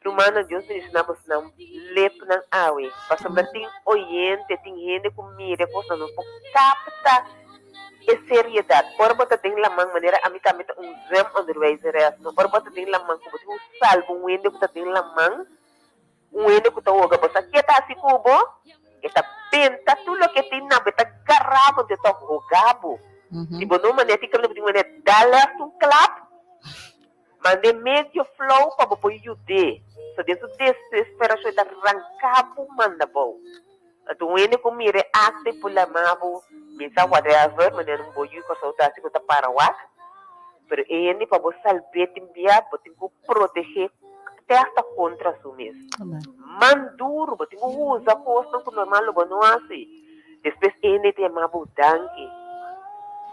Rumana Deus me ensinamos não lep não awe. Passou tem oyente, tem gente com mira, coisa não capta e seriedade. Por bota tem la mão maneira a mim também zem underwiser é. Por bota tem la mão como um salvo ende que tem la mão. Ende que tá oga, você que tá assim cubo, que tá penta tudo que tem na beta garabo de tá rogabo. Tipo não maneira que não maneira dala um clap. Mande medio flow para o yude. So desse desesperação da rancabo manda bom. Então ende com mire acte por la mabo, me sa whatever, maneira um boyu com saudade que tá para wak. Pero ele para você salvar enviar, você tem que proteger até hasta contra su mesmo. Amém. Manduro, você tem que usar coisa que normal não assim. Depois ele te amava danke.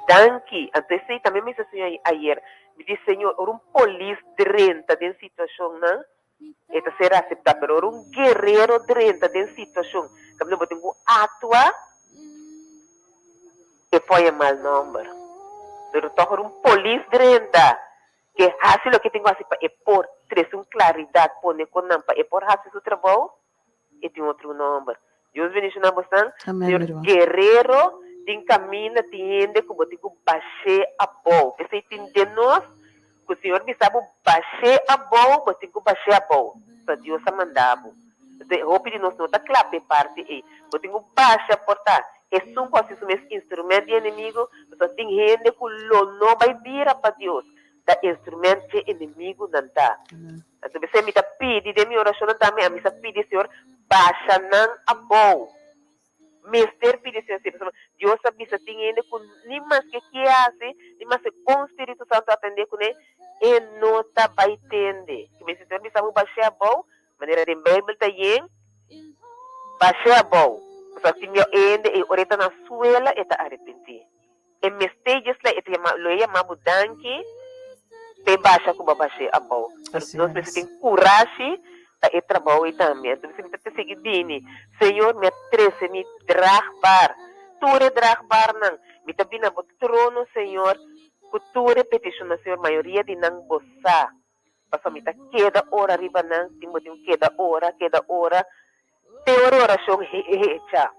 Danke. Então sei também me disse ayer, me disse senhor, um polícia drenta de situação, não? Esta será aceitável, pero um guerreiro drenta de situação, que não tem que atuar e põe mal número. Pero tocar um polícia drenta que hace lo que tem que fazer é por trazer uma claridade, pôr com nampa, é por fazer o trabalho e tem outro número. Deus bendiga você, Amém, senhor meu irmão. guerreiro, tem caminho, tem gente que tem que baixar a bola. Você tem de nós, que o senhor me sabe baixar a bola, você tem que baixar a bola. Para Deus a mandar. Eu pedi nós não está claro parte aí. Você tem que baixar a porta. É só para isso mesmo instrumento de inimigo, você tem gente que não vai virar para Deus. Da instrumento de inimigo não dá. Então você me está pedindo, de minha oração também, a mim está pedindo, senhor, baixa não a bola. Mister pediu Senhor, Deus sabe se tem ainda com nem mais que hace, nem mais com o Espírito Santo atender com ele, e não está vai entender. Que me Senhor me sabe baixar a bola, maneira de Bíblia está aí, baixar a bola. Só que meu ainda e oreta na suela e tá arrepentir. E mestages lá e lo chamamos danke, pe baixa como baixar a bola. Assim Nós é. precisamos coragem e trabalho também. Então, você tem que seguir bem. Senhor, me trece, me dragbar. Ture dragbar não. Me também na trono, Senhor. Ture petição, Senhor, maioria de não boçar. Passa me tá queda hora riba não. Tem queda hora. Teor oração hecha.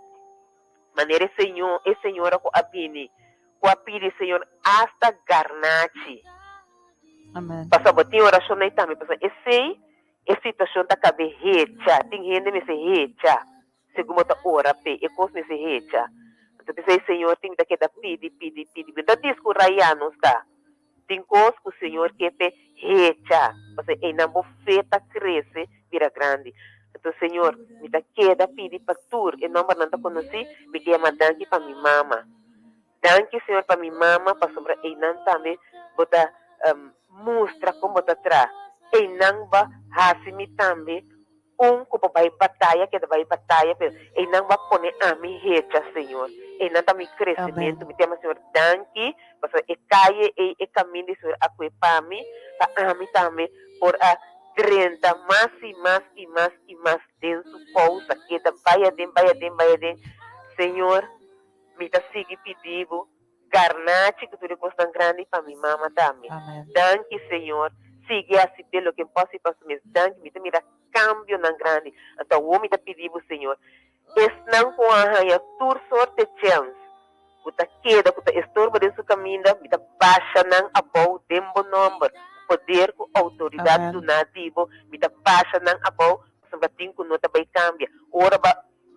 Maneira, Senhor, e Senhora com a bini. Com a pide, Senhor, hasta garnache. Amém. Passa botin oração aí também. Passa, esse a situação está cabe recha, tem gente me se recha, segundo a hora pe, e coisa me se recha. Então pensei, Senhor, tem que dar pedi, então diz que o raiano está, tem coisa que o Senhor quer pe recha, porque aí não bofeta cresce, vira grande. Então Senhor, me dá queda pedi para tur, e não para não conhecer, me quer mandar para minha mama. Danke, Senhor, para minha mama, para sobre aí não também, botar mostra como botar atrás. E não vai hasimi também que vai batalha, e não vai pôr a minha recha, Senhor. E não está me crescimento, me tema, Senhor, danke, porque e caia e caminho, Senhor, a que para mim também, por a 30 mais denso, pausa, que da vai adem, Senhor, me está seguindo pedido, garnate, que tu depois tão grande para minha mama também. Amém. Danke, Senhor. Sigue assim pelo que posso e passo mesmo. Danke, me mira cambio na grande. Então, o homem está pedindo, Senhor. Esse não com a raia, tur sorte chance. Kuta queda, kuta estorba de seu caminho, me está baixa não a boa, tempo número. Poder com autoridade do nativo, me está baixa não a boa, se batim com nota vai cambia. Ora,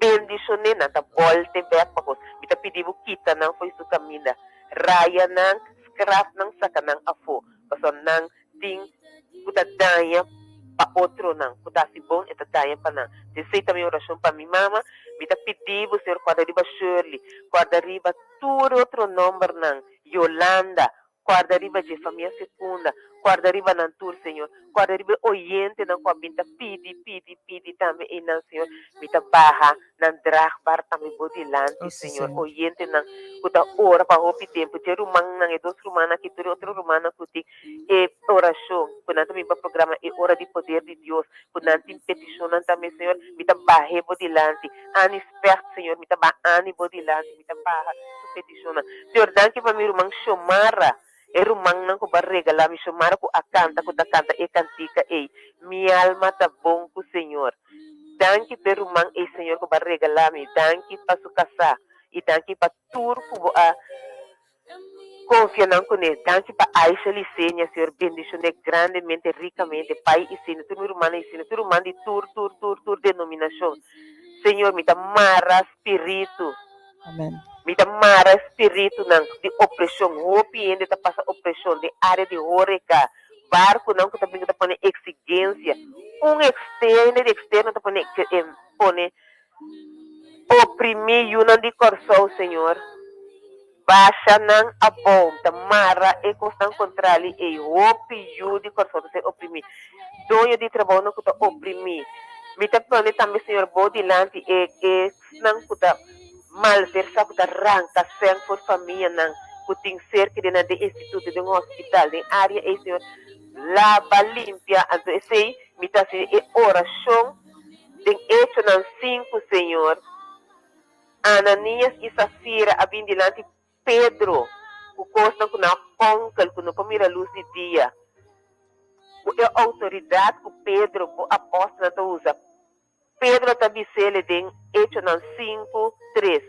bendição, não está volte back para você. Me está pedindo, quita não foi seu caminho. Raia não, scrap não, saca não a fo. Passou não, ting, kuta danha para outro não, kuta se bom eta danha para não. Desei também oração para minha mama, me tá pedindo Senhor guarda-riba Shirley, guarda-riba tudo outro nome não, Yolanda, guarda-riba de família segunda, guarda-riba não tur Senhor, guarda-riba oyente não com a binta pidi também e não Senhor, me tá barra não dragbar também bodilante Senhor, oyente não, kuta ora para hopi tempo, ter rumang não e dois rumana que tudo outro rumana kuti e oração, quando também para programa e hora de poder de Deus, quando tem petição também Senhor, me tá barra bodilante, ani esperto Senhor, me tá barra ani bodilante, me tá barra su petição, Senhor, danke para mi rumang Shomara. E rumang nang ko barrega la mi somara ko akanta ko dakanta e cantica e mi alma tá bom com o Senhor. Danke per rumang e Senhor ko barrega la mi danke pa su casa e danke pa tur ko a confia não com ele. Danke pa Aisha Licenia, Senhor, bendicione grandemente, ricamente, pai e Senhor, tu mi rumana e Senhor, tu rumana de tur denominação. Senhor, me dá mara espírito. Amém. Me dá mara espírito de opressão, hopi ainda está passando opressão de área de horeca, barco não que também está pondo exigência, externo está pondo oprimir e não de corção, Senhor. baixa não abonda, mara e constant contrali e opiu de corso se oprimir. Donho de trabalho não cuta oprimir. Me tá plane também senhor bodilante e não cuta malversa cuta ranca sem por família não cutin cerca de de instituto de um hospital de área e senhor lava limpia então esse me tá se e oração de hecho não 5 senhor Ananias e Safira abindilante Pedro o costa com na concal com a primeira luz de dia a autoridade que Pedro o apóstolo usa Pedro tabicele de hecho não 5:3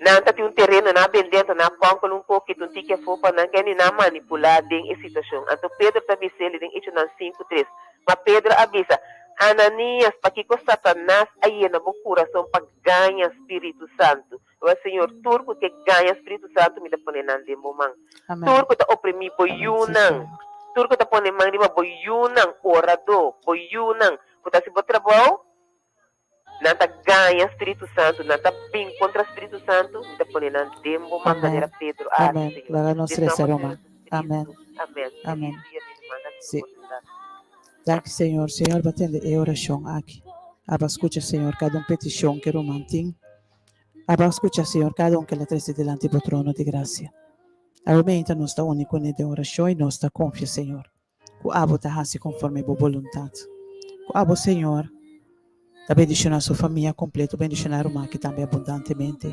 Nanta tem terreno na vendendo na concal pouquinho tique fopa não quer nem manipular de situação então Pedro tabicele de hecho não 5:3 mas Pedro avisa Ananias, para que com Satanás aí na meu coração para ganhar Espírito Santo. O Senhor turco que ganha Espírito Santo me dá põe na demo man. Turco tá oprimir boyunang. Turco tá põe man riba boyunang orador, boyunang. Puta se botar trabalho, não tá ganha Espírito Santo, não tá bem contra Espírito Santo, me dá põe na demo man maneira Pedro. Amém. Glória a nós Roma. Amém. Amém. Amém. Sim. Danke, Senhor. Senhor, batendo a oração aqui. Aba escuta, Senhor, cada petição que Roman tem. Aba escuta, Senhor, cada que ela traz delante do trono de graça. Aumenta nossa única de oração e nossa confia, Senhor. Que abo está assim conforme a vontade. Que abo, Senhor, está bendicionar sua família completa, bendicionar Roman que também abundantemente.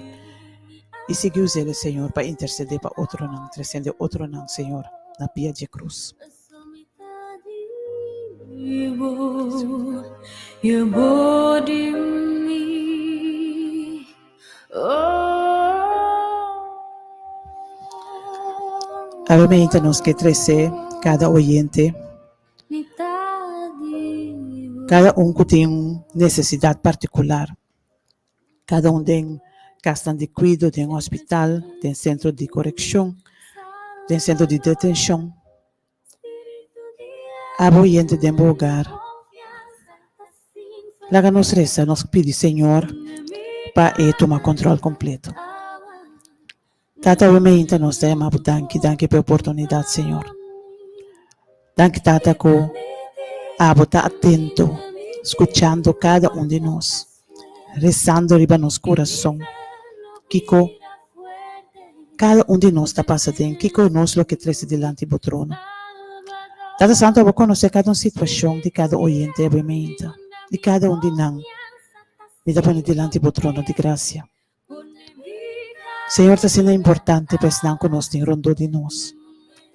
E seguir ele, Senhor, para interceder para outro não, transcender outro não, Senhor, na pia de cruz. Your body me Aumenta-nos que crescer cada oyente, cada que tem necessidade particular, cada tem casa de cuidado, tem hospital, tem centro de correção, tem centro de detenção. Aboyente de lugar. Laga nos resta, nos pede, Senhor, para tomar controle completo. Tata, aumenta nos tema, danke pela oportunidade, Senhor. Danke, Tata, que abo está atento, escutando cada de nós, rezando riba nos coração. Kiko, cada de nós está passando, Kiko, nós lo que traz delante do trono. Tata Santo, eu vou conhecer cada situação de cada oyente, obviamente, de cada de nós. Me dá para delante do trono de graça. Senhor, está sendo importante para estar conosco em rondo de nós.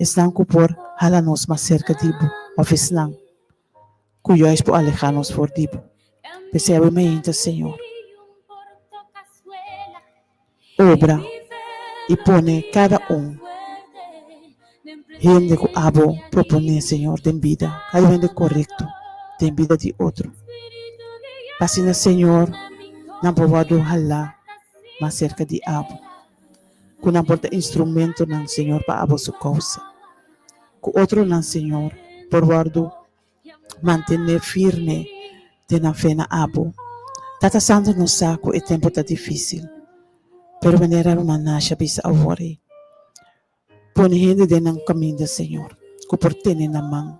Estar por halar-nos mais cerca de Ibo, mas não. Cuyos por alejar-nos por Ibo. Obviamente, Senhor. Obra e põe cada gente que abo propõe, Senhor, tem vida, cada gente correto, tem vida de outro. Assim, Senhor, não pode halar mais cerca de abo. Que não pode instrumento, não, Senhor, para abo sua causa. Que outro, não, Senhor, por guardo, manter firme, de na fé na abo. Tata Santo no saco, e tempo está difícil. Pero maneira uma nasha bisa awori. Põe gente de não caminho, Senhor, que por ter na mão,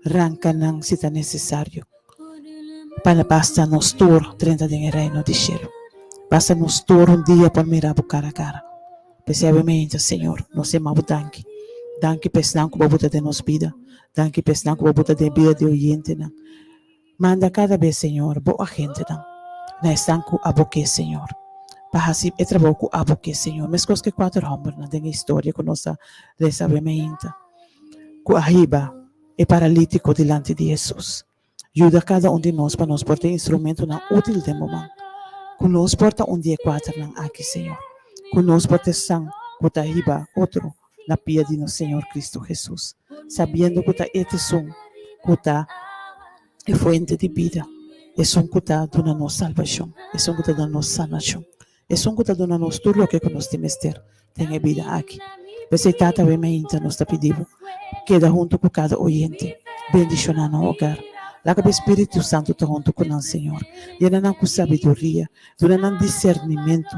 arranca não se está necessário. Para basta nos tur 30 de reino de cielo. Basta nos tur dia para mirar cara a cara. Especialmente, Senhor, nós amamos danke. Danke pesnan que babuta de nos vida. Danke pesnan que babuta de vida de oyente. Manda cada vez, Senhor, boa gente. Na estanco a boque, Senhor. Pahasip e trabalho com a boque, Senhor. Mas coisa que 4 homens na história com nossa resabimento. Com a riba e paralítico delante de Jesus. Ajuda cada de nós para nos portar instrumento na útil de momento. Com nós porta dia 4 na aqui, Senhor. Com nós porta sang, com a riba outro na pia de nosso Senhor Cristo Jesus. Sabendo que a este som, que é fonte de vida. É som que está dando nossa salvação. É som que está dando nossa sanação. É som que está dando nosso tudo o que nós temos ter. Tem vida aqui. Você está também nos está pedindo. Queda junto com cada oyente. Bendicionar no hogar. Lá que o Espírito Santo está junto com nós, Senhor. E ela não com sabedoria. Dura não discernimento.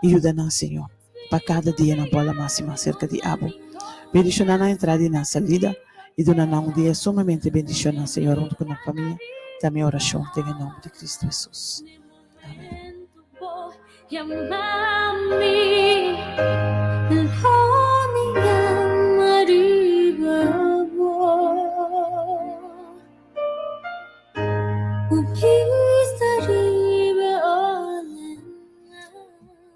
E ajuda-nos, Senhor. para cada dia na bola máxima cerca de abo. Bendicionar na entrada e na saída e donar um dia sumamente bendicionar, Senhor, junto com a família. Também oração em nome de Cristo Jesus. Amém. Llamami el joven Maribabo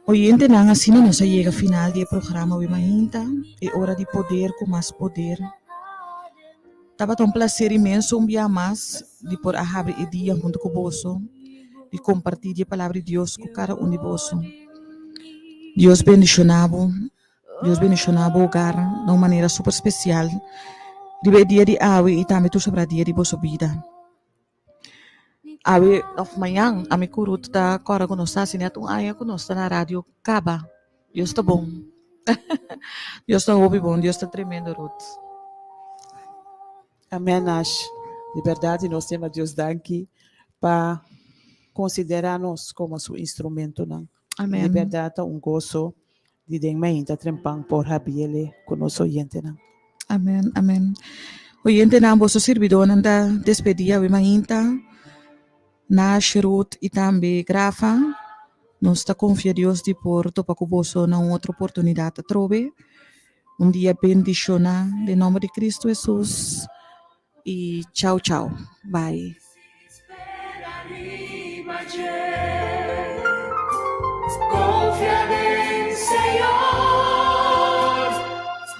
Oyente nang assim nós chega final do programa o Imahinta, é hora de poder com mais poder. Tava um prazer imenso dia mais de por abrir o dia junto com você, de compartilhar a palavra de Deus com cada um de você. Deus bendicionava o lugar de uma maneira super especial. De dia de awe e também tu sobre dia de vossa vida. Awe of manhã, a me curut da cora conosco, assim, atung aya conosco na rádio Caba. Deus tá bom. Deus tá bom, Deus tá tremendo, Ruth. Amém, Nash. De verdade, nós temos a Deus daqui para considerar-nos como seu instrumento. Não? Amém. De verdade, gozo de Imahinta trempang por Rabiele conosco oyente. Não? Amém, amém. Oyente na vosso servidor nanda despedia o Imahinta, Nash, Ruth e também Grafa. Nós está confiando Deus de por topa com vosso na outra oportunidade a trove. Dia bendicionar em nome de Cristo Jesus. E tchau, tchau. Bye. Confiar en Señor,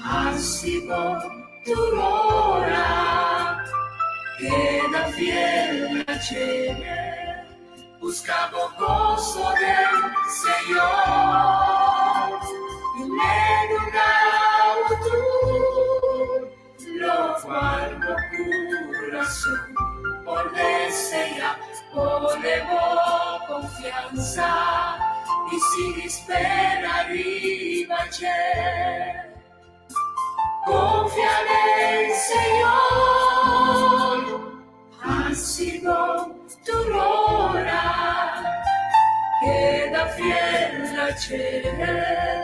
ha sido tu hora, queda fiel a llegar, buscamos gozo del Señor, y en una lo cual no corazón por desear, ponemos confianza y sin esperar arriba ayer. Confiar en Señor, ha sido tu hora, queda fiel ayer,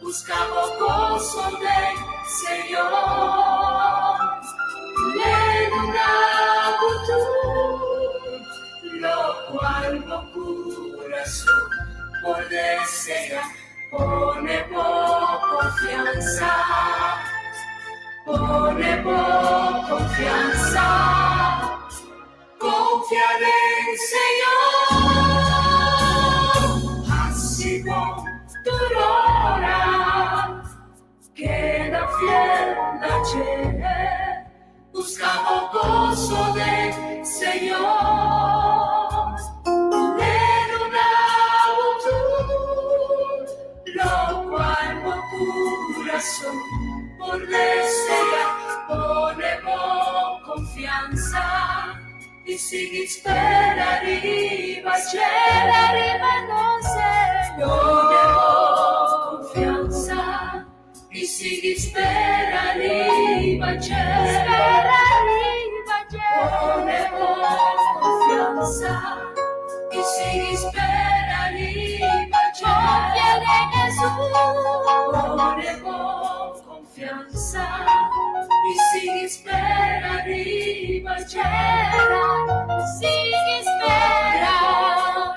buscamos gozo del Señor, en una lo cual no corazón por desear, ponemos confianza, confiar en Señor, ha sido tu hora, queda fiel ayer, buscamos gozo del Señor, en una lo cual no corazón por desear, ponemos confianza y sin esperar arriba, no Señor, ponemos confianza y sin esperar arriba, ponemos confianza y sin esperar arriba, confiar en Jesús, ponemos confianza y sin esperar arriba, sin esperar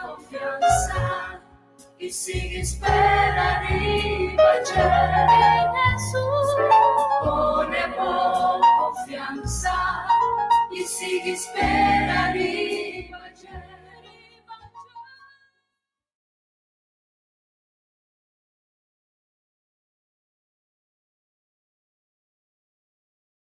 confianza y sin esperar arriba, en Jesús ponemos confianza y sin esperar